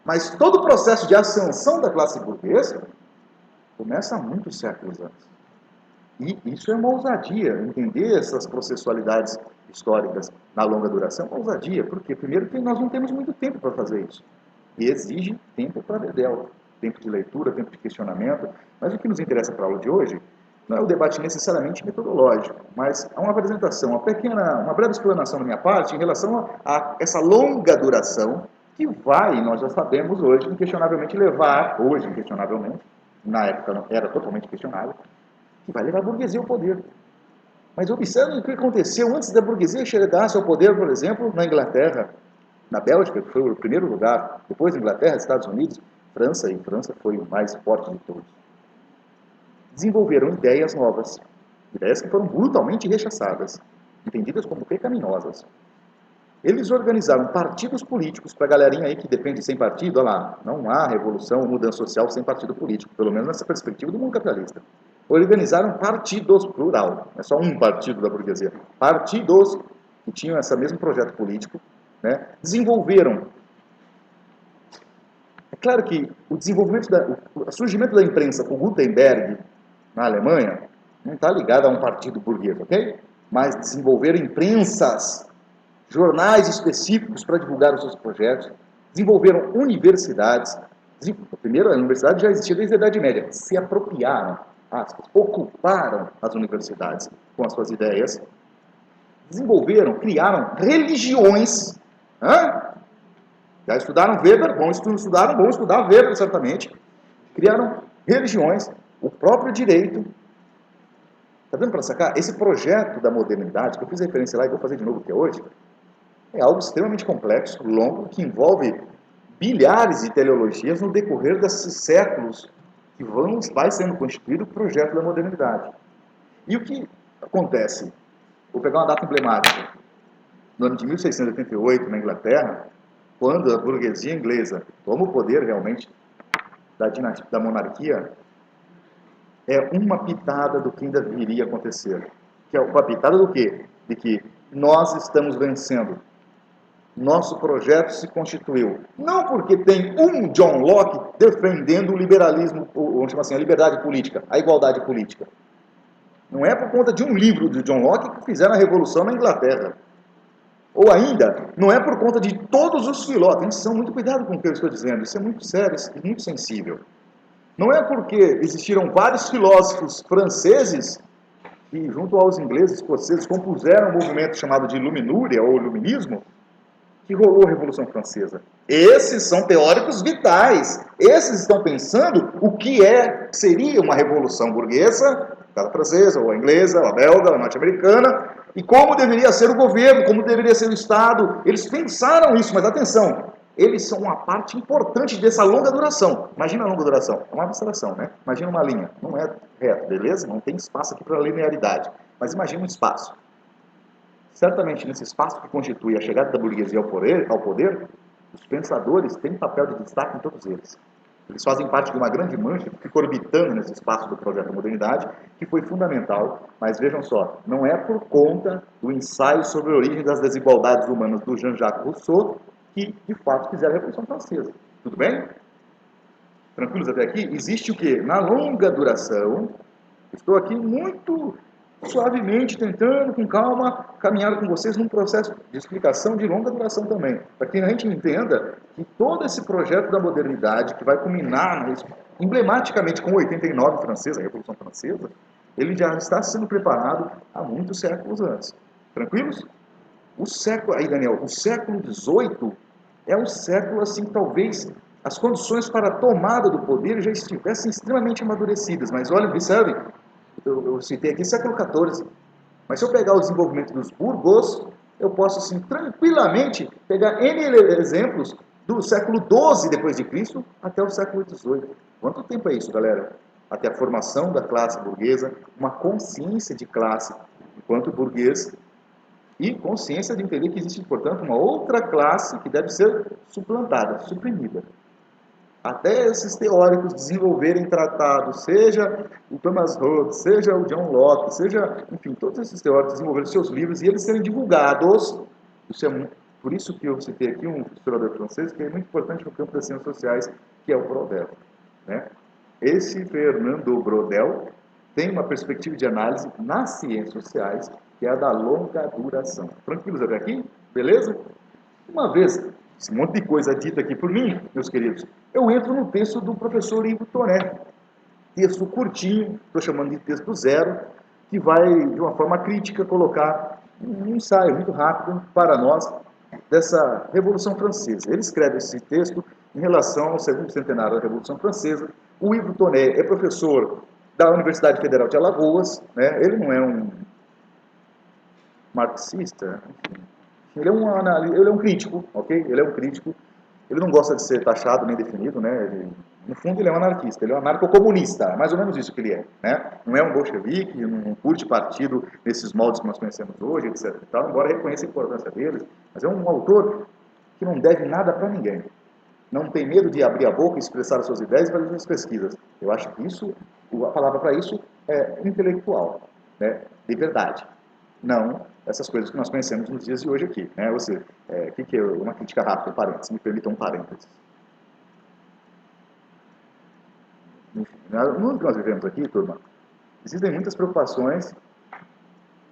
A: Mas todo o processo de ascensão da classe burguesa começa há muitos séculos antes. E isso é uma ousadia, entender essas processualidades históricas na longa duração, uma ousadia. Por quê? Primeiro que nós não temos muito tempo para fazer isso. E exige tempo para dedéu, tempo de leitura, tempo de questionamento. Mas o que nos interessa para a aula de hoje não é o debate necessariamente metodológico, mas é uma apresentação, uma breve explanação da minha parte em relação a essa longa duração que vai, nós já sabemos hoje, inquestionavelmente levar, hoje inquestionavelmente, na época não era totalmente questionável, que vai levar a burguesia ao poder. Mas observem o que aconteceu antes da burguesia chegar ao poder, por exemplo, na Inglaterra, na Bélgica, que foi o primeiro lugar, depois Inglaterra, Estados Unidos, França, e França foi o mais forte de todos. desenvolveram ideias novas, ideias que foram brutalmente rechaçadas, entendidas como pecaminosas. Eles organizaram partidos políticos, para a galerinha aí que depende sem partido, olha lá, não há revolução ou mudança social sem partido político, pelo menos nessa perspectiva do mundo capitalista. Organizaram partidos, plural, não é só um partido da burguesia, partidos que tinham esse mesmo projeto político, né, desenvolveram. É claro que o desenvolvimento, o surgimento da imprensa com Gutenberg na Alemanha não está ligado a um partido burguês, ok? Mas desenvolveram imprensas, jornais específicos para divulgar os seus projetos, desenvolveram universidades. Primeiro, a universidade já existia desde a Idade Média, se apropriaram, aspas, ocuparam as universidades com as suas ideias, desenvolveram, criaram religiões. Já estudaram Weber? Bom, estudaram, bom estudar Weber, certamente. Criaram religiões, o próprio direito. Está dando para sacar? Esse projeto da modernidade, que eu fiz referência lá e vou fazer de novo aqui hoje, é algo extremamente complexo, longo, que envolve bilhares de teleologias no decorrer desses séculos que vai sendo constituído o projeto da modernidade. E o que acontece? Vou pegar uma data emblemática. No ano de 1688, na Inglaterra, quando a burguesia inglesa toma o poder realmente da monarquia, é uma pitada do que ainda viria a acontecer. Que é uma pitada do quê? De que nós estamos vencendo. Nosso projeto se constituiu. Não porque tem um John Locke defendendo o liberalismo, vamos chamar assim, a liberdade política, a igualdade política. Não é por conta de um livro de John Locke que fizeram a revolução na Inglaterra. Ou ainda, não é por conta de todos os filósofos. Atenção, muito cuidado com o que eu estou dizendo. Isso é muito sério e muito sensível. Não é porque existiram vários filósofos franceses que, junto aos ingleses e escoceses, compuseram um movimento chamado de Iluminúria ou Iluminismo, que rolou a Revolução Francesa. Esses são teóricos vitais. Esses estão pensando o que seria uma revolução burguesa, a francesa, ou a inglesa, ou a belga, ou a norte-americana, e como deveria ser o governo, como deveria ser o Estado. Eles pensaram isso, mas atenção, eles são uma parte importante dessa longa duração. Imagina a longa duração, é uma abstração, né? Imagina uma linha, não é reto, beleza? Não tem espaço aqui para linearidade, mas imagina um espaço. Certamente, nesse espaço que constitui a chegada da burguesia ao poder, os pensadores têm papel de destaque em todos eles. Eles fazem parte de uma grande mancha que fica orbitando nesse espaço do projeto da modernidade, que foi fundamental, mas vejam só, não é por conta do ensaio sobre a origem das desigualdades humanas do Jean-Jacques Rousseau que, de fato, fizeram a Revolução Francesa. Tudo bem? Tranquilos até aqui? Existe o quê? Na longa duração, estou aqui muito suavemente, tentando, com calma, caminhar com vocês num processo de explicação de longa duração também, para que a gente entenda que todo esse projeto da modernidade, que vai culminar emblematicamente com 89 francesa, a Revolução Francesa, ele já está sendo preparado há muitos séculos antes. Tranquilos? O século XVIII é um século, assim, talvez as condições para a tomada do poder já estivessem extremamente amadurecidas, mas olha, observem, eu citei aqui século XIV, mas se eu pegar o desenvolvimento dos burgos, eu posso, assim, tranquilamente pegar N exemplos do século XII depois de Cristo até o século XVIII. Quanto tempo é isso, galera? Até a formação da classe burguesa, uma consciência de classe enquanto burguês e consciência de entender que existe, portanto, uma outra classe que deve ser suplantada, suprimida. Até esses teóricos desenvolverem tratados, seja o Thomas Hobbes, seja o John Locke, seja, enfim, todos esses teóricos desenvolveram seus livros e eles serem divulgados. Por isso que eu citei aqui um historiador francês que é muito importante no campo das ciências sociais, que é o Brodel, né? Esse Fernando Brodel tem uma perspectiva de análise nas ciências sociais, que é a da longa duração. Tranquilos até aqui? Beleza? Uma vez, esse monte de coisa dita aqui por mim, meus queridos, eu entro no texto do professor Yves Toné. Texto curtinho, estou chamando de texto zero, que vai, de uma forma crítica, colocar um ensaio muito rápido para nós dessa Revolução Francesa. Ele escreve esse texto em relação ao segundo centenário da Revolução Francesa. O Yves Toné é professor da Universidade Federal de Alagoas, né? Ele não é um marxista, enfim. Ele é um crítico, ok? Ele é um crítico. Ele não gosta de ser taxado nem definido, né? Ele No fundo, ele é um anarquista, ele é um anarcocomunista, é mais ou menos isso que ele é, né? Não é um bolchevique, não curte partido nesses moldes que nós conhecemos hoje, etc. E tal, embora reconheça a importância deles, mas é um autor que não deve nada para ninguém. Não tem medo de abrir a boca, expressar as suas ideias e fazer suas pesquisas. Eu acho que isso, a palavra para isso é intelectual, né? De verdade. Não essas coisas que nós conhecemos nos dias de hoje aqui, né? Ou seja, que é uma crítica rápida, parênteses, me permitam um parênteses. Enfim, no mundo que nós vivemos aqui, turma, existem muitas preocupações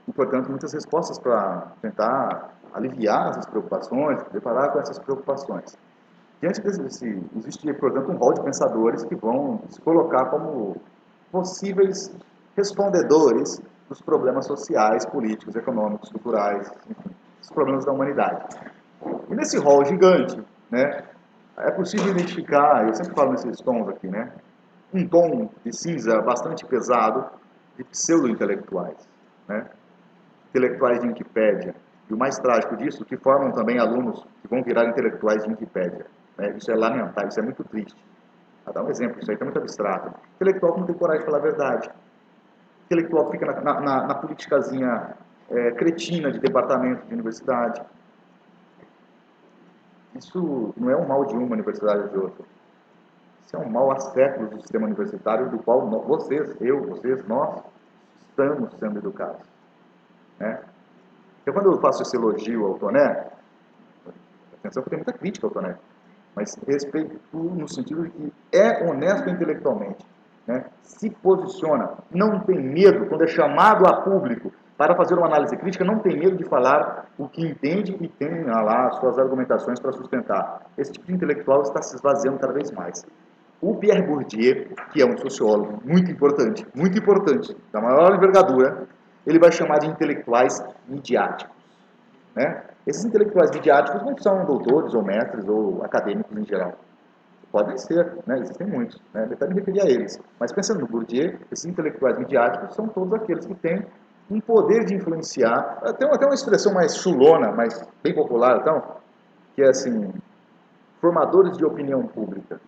A: e, portanto, muitas respostas para tentar aliviar essas preocupações, preparar com essas preocupações. Diante existe, portanto, um rol de pensadores que vão se colocar como possíveis respondedores dos problemas sociais, políticos, econômicos, culturais, enfim, os problemas da humanidade. E nesse rol gigante, né, é possível identificar, eu sempre falo nesses tons aqui, né, um tom de cinza bastante pesado de pseudo-intelectuais, né, intelectuais de Wikipédia. E o mais trágico disso, que formam também alunos que vão virar intelectuais de Wikipédia. Né? Isso é lamentável, isso é muito triste. Vou dar um exemplo, isso aí está muito abstrato. Intelectual que não tem coragem de falar a verdade. Intelectual que fica na politicazinha cretina de departamento de universidade. Isso não é um mal de uma universidade ou de outra. Isso é um mal há séculos do sistema universitário do qual nós estamos sendo educados. Né? Então, quando eu faço esse elogio ao Toné, atenção que tem muita crítica ao Toné, mas respeito no sentido de que é honesto intelectualmente, né? Se posiciona, não tem medo, quando é chamado a público para fazer uma análise crítica, não tem medo de falar o que entende e tem lá suas argumentações para sustentar. Esse tipo de intelectual está se esvaziando cada vez mais. O Pierre Bourdieu, que é um sociólogo muito importante, da maior envergadura, ele vai chamar de intelectuais midiáticos. Né? Esses intelectuais midiáticos não são doutores ou mestres ou acadêmicos em geral. Podem ser, né? Existem muitos, né? Eu até me referi a eles. Mas pensando no Bourdieu, esses intelectuais midiáticos são todos aqueles que têm um poder de influenciar. Tem até uma expressão mais chulona, mas bem popular, então, que é assim, formadores de opinião pública.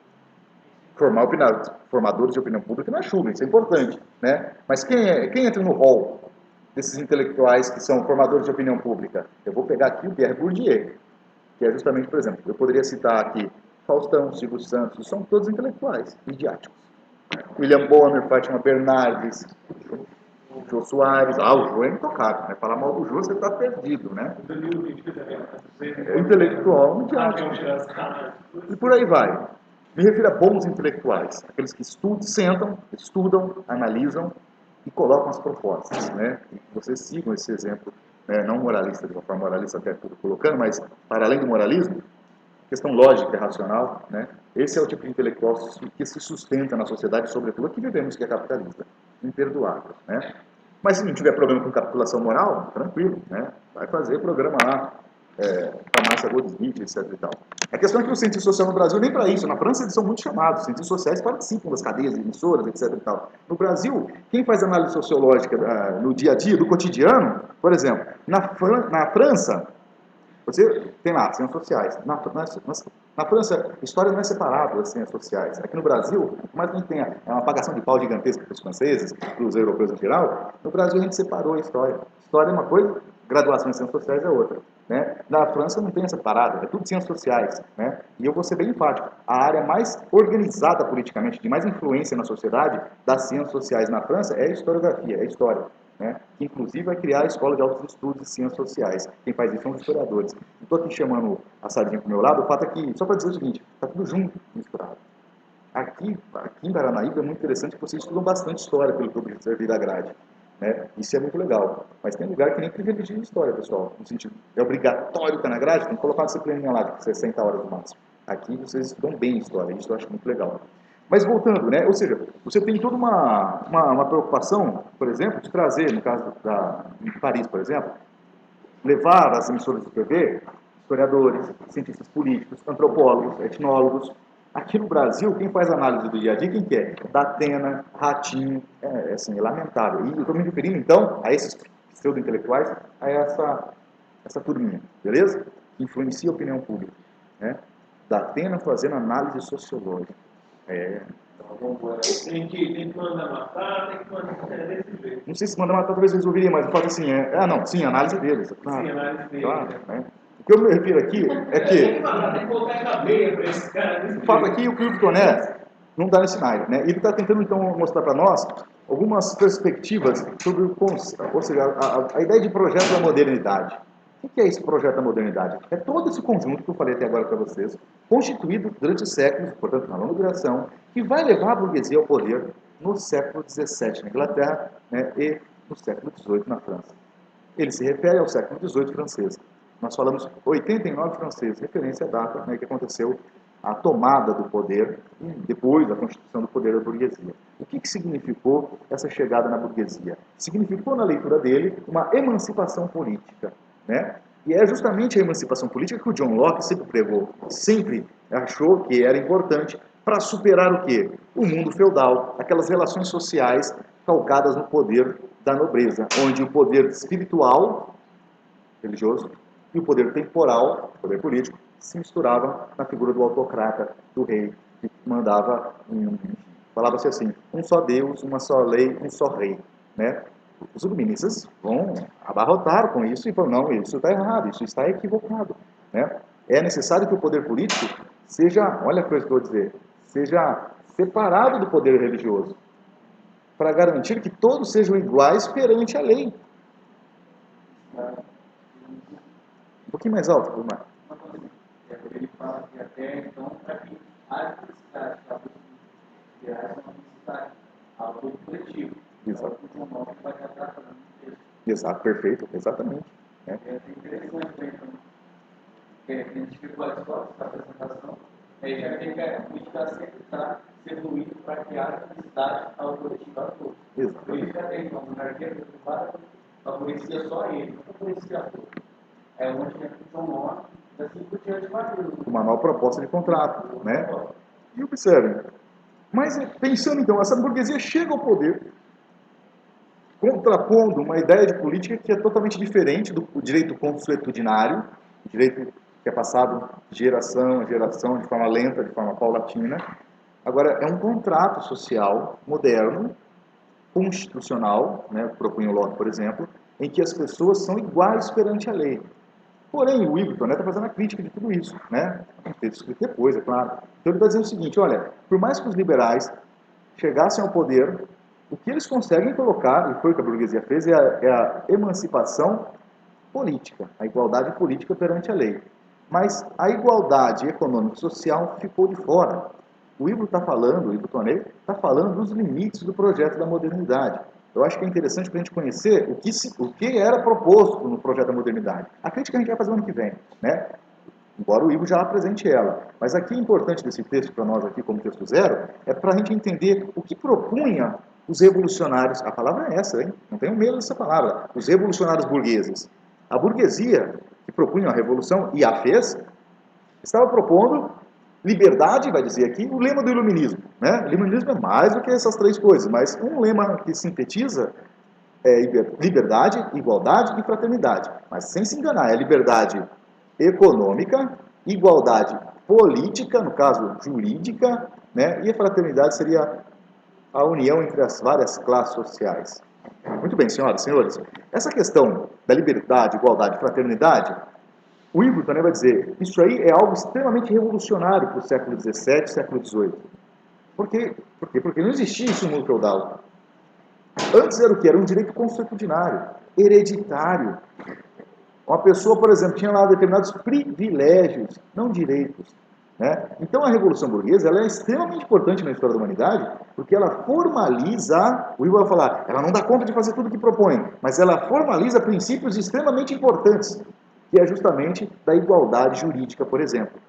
A: Formadores de opinião pública não é chulo, isso é importante, né? Mas quem entra no rol desses intelectuais que são formadores de opinião pública? Eu vou pegar aqui o Pierre Bourdieu, que é justamente, por exemplo, eu poderia citar aqui Faustão, Silvio Santos, são todos intelectuais, midiáticos. William Bonner, Fátima Bernardes, Jô Soares, o Jô é intocável, né? Falar mal do Jô, você está perdido, né? É intelectual, midiático. E por aí vai. Me refiro a bons intelectuais, aqueles que sentam, estudam, analisam e colocam as propostas, né? E vocês sigam esse exemplo, né? Não moralista, de uma forma moralista até tudo colocando, mas para além do moralismo, questão lógica e racional, né? Esse é o tipo de intelectual que se sustenta na sociedade, sobretudo aqui vivemos, que é capitalista, imperdoável, né? Mas se não tiver problema com capitulação moral, tranquilo, né? Vai fazer programa lá, com a Márcia Goldsmith, etc e tal. A questão é que o cientista social no Brasil, nem para isso. Na França eles são muito chamados, os cientistas sociais participam das cadeias de emissoras, etc e tal. No Brasil, quem faz análise sociológica no dia a dia, do cotidiano, por exemplo, na França, você tem lá ciências sociais. Na França, história não é separada das ciências sociais. Aqui no Brasil, mais que a gente tenha uma apagação de pau gigantesca para os franceses, para os europeus em geral, no Brasil a gente separou a história. História é uma coisa, graduação em ciências sociais é outra. Né? Na França não tem essa parada, é tudo ciências sociais. Né? E eu vou ser bem enfático. A área mais organizada politicamente, de mais influência na sociedade das ciências sociais na França é a historiografia, é a história. Né? Que inclusive vai criar a Escola de Altos Estudos e Ciências Sociais. Quem faz isso são os historiadores. Estou aqui chamando a sardinha para o meu lado, o fato é que, só para dizer o seguinte, está tudo junto, misturado. Aqui em Paranaíba é muito interessante que vocês estudam bastante história, pelo que eu observei da grade. Né? Isso é muito legal. Mas tem lugar que nem privilegia a história, pessoal. No sentido, é obrigatório estar na grade, tem que colocar uma disciplina lá de 60 horas no máximo. Aqui vocês estudam bem história, isso eu acho muito legal. Mas voltando, né? Ou seja, você tem toda uma preocupação, por exemplo, de trazer, no caso de Paris, por exemplo, levar às emissoras de TV historiadores, cientistas políticos, antropólogos, etnólogos. Aqui no Brasil, quem faz análise do dia a dia, quem que é? Datena, Ratinho, assim, é lamentável. E eu estou me referindo, então, a esses pseudo-intelectuais, a essa turminha, beleza? Que influencia a opinião pública. Né? Datena fazendo análise sociológica.
C: Tem que mandar matar, tem que mandar desse jeito.
A: Não sei se mandar matar talvez resolveria, mas o fato assim não, sim, a análise deles, claro.
C: Sim, análise deles.
A: Claro, né? O que eu me refiro aqui é
C: Tem
A: que
C: que matar, tem que colocar a cabeça para esse cara desse
A: o fato
C: jeito.
A: aqui é que o Ivo Toné não dá nesse naipe, né? Ele está tentando então mostrar para nós algumas perspectivas sobre o conceito, ou seja, a ideia de projeto da modernidade. O que é esse projeto da modernidade? É todo esse conjunto que eu falei até agora para vocês, constituído durante séculos, portanto, na longa duração, que vai levar a burguesia ao poder no século XVII na Inglaterra, né, e no século XVIII na França. Ele se refere ao século XVIII francês. Nós falamos 89 francês, referência à data, né, que aconteceu a tomada do poder e depois a constituição do poder da burguesia. O que significou essa chegada na burguesia? Significou, na leitura dele, uma emancipação política, né? E é justamente a emancipação política que o John Locke sempre pregou, sempre achou que era importante para superar o quê? O mundo feudal, aquelas relações sociais calcadas no poder da nobreza, onde o poder espiritual, religioso, e o poder temporal, o poder político, se misturavam na figura do autocrata, do rei, que mandava, falava-se assim, um só Deus, uma só lei, um só rei, né? Os iluministas vão abarrotar com isso e falam, não, isso está errado, isso está equivocado, né? É necessário que o poder político seja, olha a coisa que eu vou dizer, seja separado do poder religioso, para garantir que todos sejam iguais perante a lei. Um pouquinho mais alto, por mais.
D: Ele fala que até então, para que haja felicidade, para que haja uma felicidade, algo coletivo.
A: Exato.
D: Então, o John Locke vai estar tratando disso.
A: Exato, perfeito, exatamente.
D: É interessante, então, que a gente ficou a essa apresentação, já tem que a política sempre está evoluindo para que haja felicidade ao coletivo a todos.
A: Exato.
D: Por isso que até então, a monarquia privada favorecia só ele, não favorecia a todos. É onde entra o John Locke, assim por diante variou.
A: Uma nova proposta de contrato, né? E observem, mas pensando então, essa burguesia chega ao poder, contrapondo uma ideia de política que é totalmente diferente do direito consuetudinário, direito que é passado de geração a geração, de forma lenta, de forma paulatina. Agora, é um contrato social moderno, constitucional, né, propunha o Locke, por exemplo, em que as pessoas são iguais perante a lei. Porém, o Ivo Toné está fazendo a crítica de tudo isso, né? Teve escrito depois, é claro. Então ele está dizendo o seguinte, olha, por mais que os liberais chegassem ao poder, o que eles conseguem colocar, e foi o que a burguesia fez, é a emancipação política, a igualdade política perante a lei. Mas a igualdade econômica e social ficou de fora. O Ivo está falando, o Ivo Toné está falando dos limites do projeto da modernidade. Eu acho que é interessante para a gente conhecer o que era proposto no projeto da modernidade. A crítica a gente vai fazer no ano que vem, né? Embora o Ivo já apresente ela. Mas aqui é importante desse texto para nós aqui como texto zero, é para a gente entender o que propunha os revolucionários, a palavra é essa, hein? Não tenham medo dessa palavra, os revolucionários burgueses. A burguesia que propunha a revolução e a fez, estava propondo liberdade, vai dizer aqui, o lema do iluminismo, né? O iluminismo é mais do que essas três coisas, mas um lema que sintetiza é liberdade, igualdade e fraternidade. Mas sem se enganar, é liberdade econômica, igualdade política, no caso jurídica, né? E a fraternidade seria a união entre as várias classes sociais. Muito bem, senhoras e senhores, essa questão da liberdade, igualdade e fraternidade, o Ivo também vai dizer, isso aí é algo extremamente revolucionário para o século XVII, século XVIII. Por quê? Porque não existia isso no mundo feudal. Antes era o que? Era um direito consuetudinário, hereditário. Uma pessoa, por exemplo, tinha lá determinados privilégios, não direitos. Né? Então a Revolução Burguesa ela é extremamente importante na história da humanidade, porque ela formaliza, o Ivo vai falar, ela não dá conta de fazer tudo o que propõe, mas ela formaliza princípios extremamente importantes, que é justamente da igualdade jurídica, por exemplo.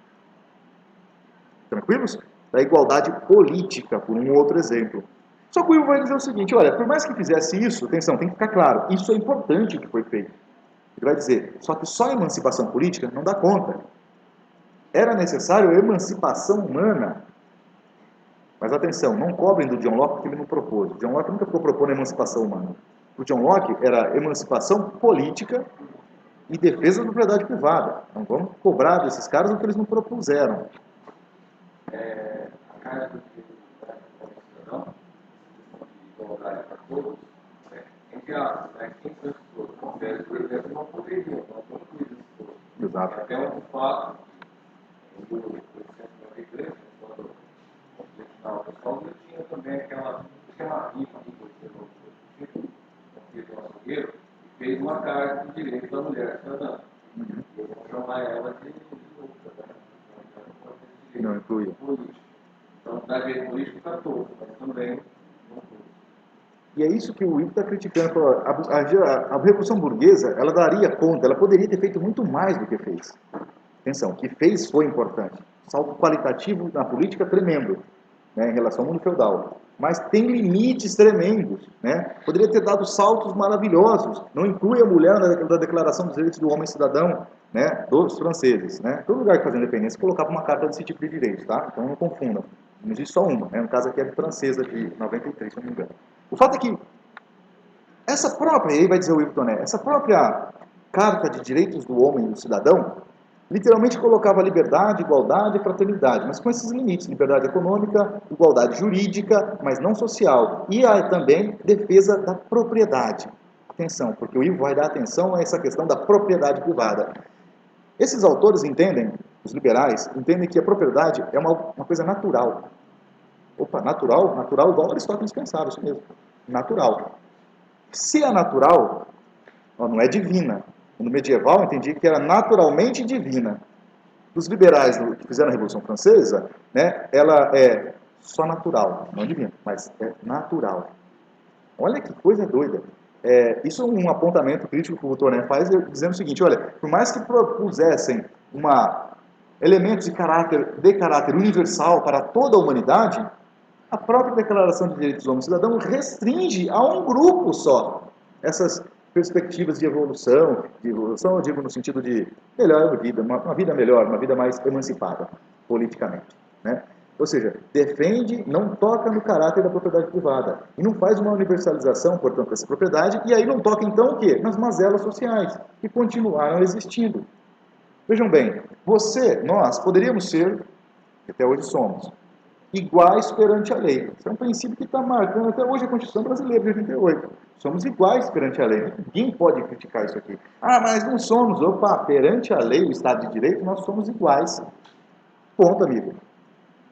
A: Tranquilos? Da igualdade política, por um outro exemplo. Só que o Ivo vai dizer o seguinte, olha, por mais que fizesse isso, atenção, tem que ficar claro, isso é importante o que foi feito. Ele vai dizer, só que só a emancipação política não dá conta. Era necessário a emancipação humana. Mas atenção, não cobrem do John Locke porque ele não propôs. O John Locke nunca ficou propondo a emancipação humana. O John Locke era emancipação política e defesa da propriedade privada. Não vamos cobrar desses caras o que eles não propuseram.
D: cara do direito do cidadão, de igualdade para todos, entre aspas, quem são todos? As mulheres, por exemplo, não poderiam, não concluir esse todos.
A: Exato.
D: Até um fato, em 1893, quando o final do sol, tinha também aquela rifa do açougueiro, que fez uma carta de direito da mulher cidadã. E eu vou chamar ela de luta, né?
A: Não inclui.
D: Político. Então, dá direito político para todos, mas também não todos.
A: E é isso que o Will está criticando. A Revolução Burguesa, ela daria conta, ela poderia ter feito muito mais do que fez. Atenção, o que fez foi importante. Salto qualitativo na política tremendo, né, em relação ao mundo feudal. Mas tem limites tremendos, né? Poderia ter dado saltos maravilhosos. Não inclui a mulher na Declaração dos Direitos do Homem Cidadão, né, dos franceses, né? Todo lugar que fazia independência colocava uma carta desse tipo de direitos, tá? Então não confundam. Não existe só uma, né? No caso aqui é francesa de 93, se não me engano. O fato é que essa própria, aí vai dizer o Yves Toné, essa própria Carta de Direitos do Homem e do Cidadão, literalmente colocava liberdade, igualdade e fraternidade, mas com esses limites, liberdade econômica, igualdade jurídica, mas não social, e também defesa da propriedade. Atenção, porque o Ivo vai dar atenção a essa questão da propriedade privada. Esses autores entendem, os liberais, entendem que a propriedade é uma coisa natural. Opa, natural? Natural igual Aristóteles pensava, isso mesmo. Natural. Se é natural, não é divina. No medieval, eu entendi que era naturalmente divina. Os liberais que fizeram a Revolução Francesa, né, ela é só natural, não divina, mas é natural. Olha que coisa doida. Isso é um apontamento crítico que o Toné faz, dizendo o seguinte, olha, por mais que propusessem elementos de caráter universal para toda a humanidade, a própria Declaração de Direitos do Homem e Cidadão restringe a um grupo só essas perspectivas de evolução, eu digo no sentido de melhor vida, uma vida melhor, uma vida mais emancipada politicamente, né? Ou seja, defende, não toca no caráter da propriedade privada e não faz uma universalização, portanto, dessa propriedade, e aí não toca então o quê? Nas mazelas sociais, que continuaram existindo. Vejam bem, nós poderíamos ser, até hoje somos, iguais perante a lei. Isso é um princípio que está marcando até hoje a Constituição Brasileira de 88. Somos iguais perante a lei. Ninguém pode criticar isso aqui. Mas não somos. Opa, perante a lei, o Estado de Direito, nós somos iguais. Ponto, amigo.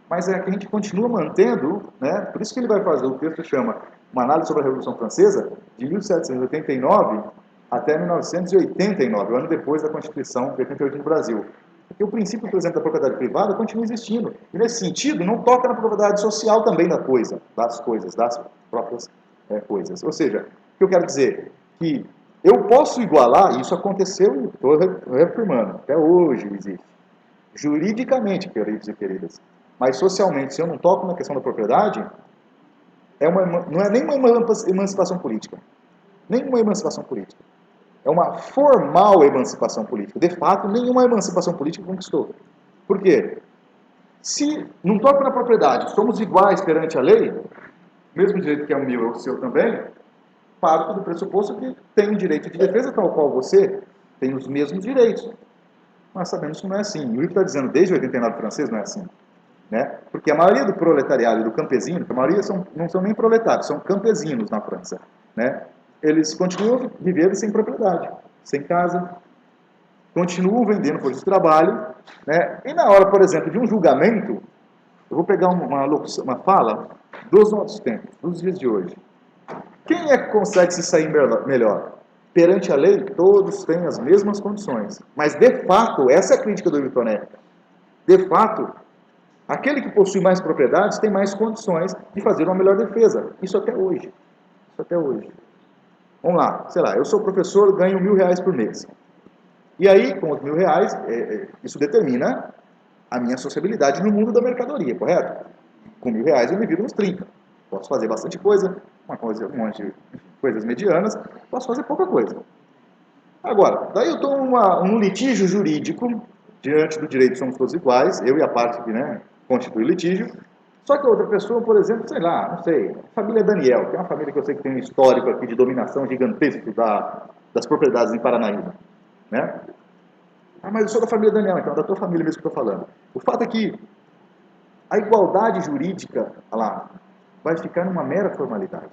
A: Mas é que a gente continua mantendo, né? Por isso que ele vai fazer, o texto chama Uma Análise sobre a Revolução Francesa, de 1789 até 1989, o ano depois da Constituição de 88 no Brasil. Porque o princípio, por exemplo, da propriedade privada continua existindo. E, nesse sentido, não toca na propriedade social também das próprias coisas. Ou seja, o que eu quero dizer? Que eu posso igualar, e isso aconteceu, e estou reafirmando, até hoje existe. Juridicamente, queridos e queridas. Mas socialmente, se eu não toco na questão da propriedade, não é nem uma emancipação política. Nenhuma emancipação política. É uma formal emancipação política. De fato, nenhuma emancipação política conquistou. Por quê? Se não toco na propriedade, somos iguais perante a lei, mesmo direito que é o meu, é o seu também, parto do pressuposto que tem um direito de defesa tal qual você, tem os mesmos direitos. Mas sabemos que não é assim. O Ivo está dizendo, desde 89 francês, não é assim. Né? Porque a maioria do proletariado e do campesino, a maioria não são nem proletários, são campesinos na França, né? Eles continuam vivendo sem propriedade, sem casa, continuam vendendo força de trabalho, né? E na hora, por exemplo, de um julgamento, eu vou pegar uma fala dos nossos tempos, dos dias de hoje. Quem é que consegue se sair melhor? Perante a lei, todos têm as mesmas condições. Mas, de fato, essa é a crítica do Yves Toné. De fato, aquele que possui mais propriedades tem mais condições de fazer uma melhor defesa. Isso até hoje. Isso até hoje. Vamos lá, sei lá, eu sou professor, ganho R$1.000 por mês. E aí, com os R$1.000, isso determina a minha sociabilidade no mundo da mercadoria, correto? Com R$1.000 eu me viro nos 30. Posso fazer bastante coisa, um monte de coisas medianas, posso fazer pouca coisa. Agora, daí eu estou num litígio jurídico, diante do direito somos todos iguais, eu e a parte que constitui o litígio, só que a outra pessoa, por exemplo, sei lá, não sei, a família Daniel, que é uma família que eu sei que tem um histórico aqui de dominação gigantesco das propriedades em Paranaíba, né? Mas eu sou da família Daniel, então é da tua família mesmo que eu estou falando. O fato é que A igualdade jurídica, olha lá, vai ficar numa mera formalidade.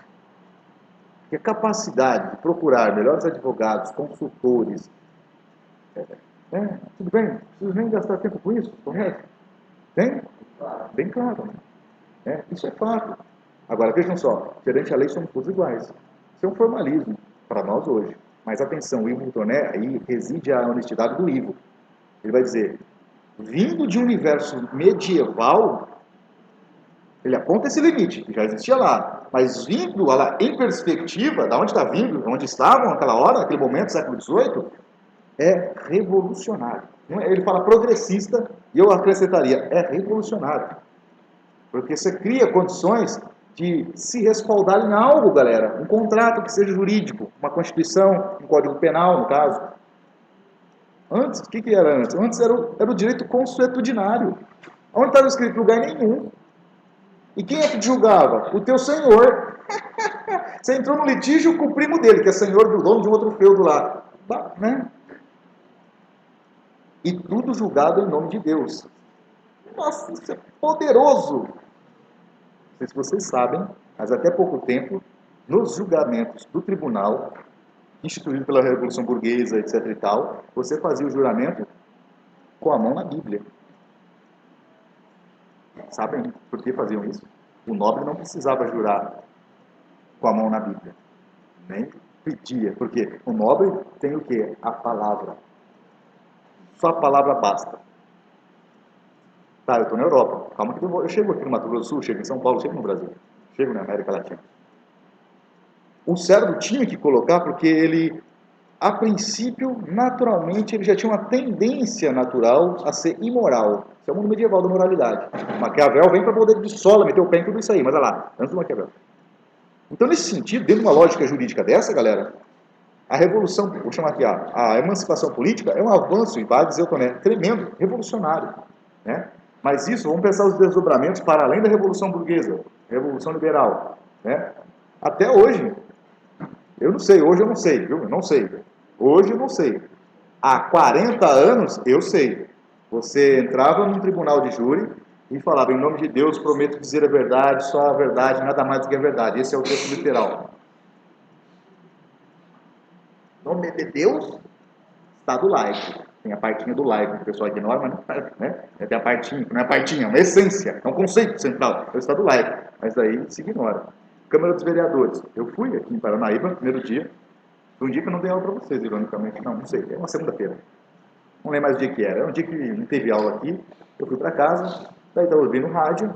A: Porque a capacidade de procurar melhores advogados, consultores, tudo bem, não preciso nem gastar tempo com isso, correto? Tem? Bem claro. Né? Isso é fato. Agora, vejam só, perante a lei somos todos iguais. Isso é um formalismo para nós hoje. Mas atenção, o Ivo Mutoné, aí reside a honestidade do Ivo. Ele vai dizer, vindo de um universo medieval, ele aponta esse limite, que já existia lá, mas vindo lá em perspectiva, da onde está vindo, onde estavam naquela hora, naquele momento, século XVIII, é revolucionário. Ele fala progressista, e eu acrescentaria, é revolucionário. Porque você cria condições de se respaldar em algo, galera. Um contrato que seja jurídico, uma Constituição, um Código Penal, no caso. Antes, o que era antes? Antes era o direito consuetudinário. Onde estava escrito lugar nenhum. E quem é que te julgava? O teu senhor. Você entrou no litígio com o primo dele, que é senhor do dono de um outro feudo lá. Né? E tudo julgado em nome de Deus. Nossa, isso é poderoso. Não sei se vocês sabem, mas até pouco tempo, nos julgamentos do tribunal, instituído pela Revolução Burguesa, etc. e tal, você fazia o juramento com a mão na Bíblia. Sabem por que faziam isso? O nobre não precisava jurar com a mão na Bíblia. Nem pedia, porque o nobre tem o quê? A palavra. Só a palavra basta. Tá, eu estou na Europa. Calma que eu chego aqui no Mato Grosso do Sul, chego em São Paulo, chego no Brasil. Chego na América Latina. O servo tinha que colocar porque ele, a princípio, naturalmente, ele já tinha uma tendência natural a ser imoral. Isso é o mundo medieval da moralidade. Maquiavel vem para poder de sola, meter o pé em tudo isso aí, mas olha lá, antes do Maquiavel. Então, nesse sentido, dentro de uma lógica jurídica dessa, galera, a revolução, vou chamar aqui, a emancipação política é um avanço, e vai dizer o Toné, tremendo, revolucionário. Né? Mas isso, vamos pensar os desdobramentos para além da Revolução Burguesa, Revolução Liberal. Né? Até hoje, eu não sei, hoje eu não sei, viu? Eu não sei. Hoje eu não sei. Há 40 anos, eu sei. Você entrava num tribunal de júri e falava, em nome de Deus, prometo dizer a verdade, só a verdade, nada mais do que a verdade. Esse é o texto literal. Em nome de Deus, Estado laico. Tem a partinha do laico, que o pessoal ignora, mas né? Tem a partinha, não é a partinha, é uma essência, é um conceito central, é o Estado laico. Mas daí se ignora. Câmara dos Vereadores. Eu fui aqui em Paranaíba, primeiro dia. Um dia que eu não dei aula para vocês, ironicamente. Não sei. É uma segunda-feira. Não lembro mais o dia que era. Era um dia que não teve aula aqui. Eu fui para casa, daí estava ouvindo rádio,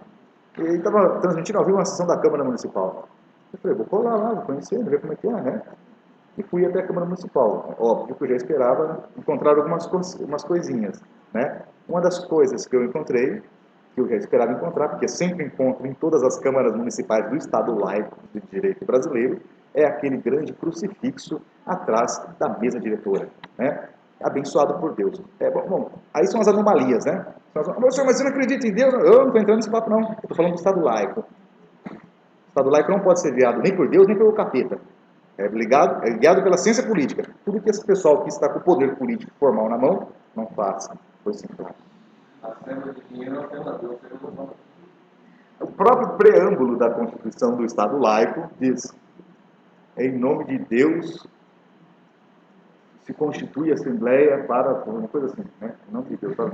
A: e estava transmitindo ao vivo uma sessão da Câmara Municipal. Eu falei, vou colar lá, vou conhecer, ver como é que é, né? E fui até a Câmara Municipal. Óbvio que eu já esperava encontrar umas coisinhas, né? Uma das coisas que eu encontrei, que eu já esperava encontrar, porque sempre encontro em todas as câmaras municipais do Estado laico de direito brasileiro, é aquele grande crucifixo atrás da mesa diretora, né? Abençoado por Deus. Bom, aí são as anomalias, né? Mas você não acredita em Deus? Eu não estou entrando nesse papo, não. Eu estou falando do Estado laico. O Estado laico não pode ser guiado nem por Deus, nem pelo capeta. É guiado pela ciência política. Tudo que esse pessoal que está com o poder político formal na mão, não faça. Foi assim, claro. O próprio preâmbulo da Constituição do Estado laico diz: em nome de Deus se constitui a Assembleia para uma coisa assim, né? Em nome de Deus, para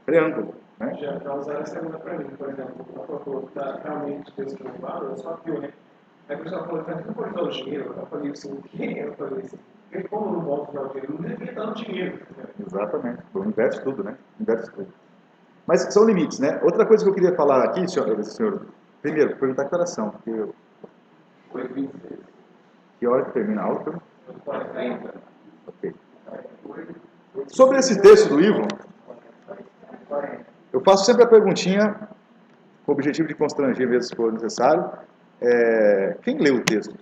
A: preâmbulo, né?
C: Já usaram a segunda para mim, por exemplo, a favor da realmente coisa que eu falo, eu só pior, né? Aí o pessoal falou, mas não pode dar o dinheiro? Eu falei assim, o quê? Eu falei assim, como não volta dar o dinheiro? Não deveria dar o dinheiro.
A: Exatamente, inverte tudo, né? Inverte tudo. Mas são limites, né? Outra coisa que eu queria falar aqui, senhor primeiro, perguntar que oração, porque eu...
D: 8h26.
A: Que hora que termina a aula?
D: 8h30.
A: Ok. Sobre esse texto do Ivo, eu faço sempre a perguntinha, com o objetivo de constranger mesmo se for necessário, quem leu o texto?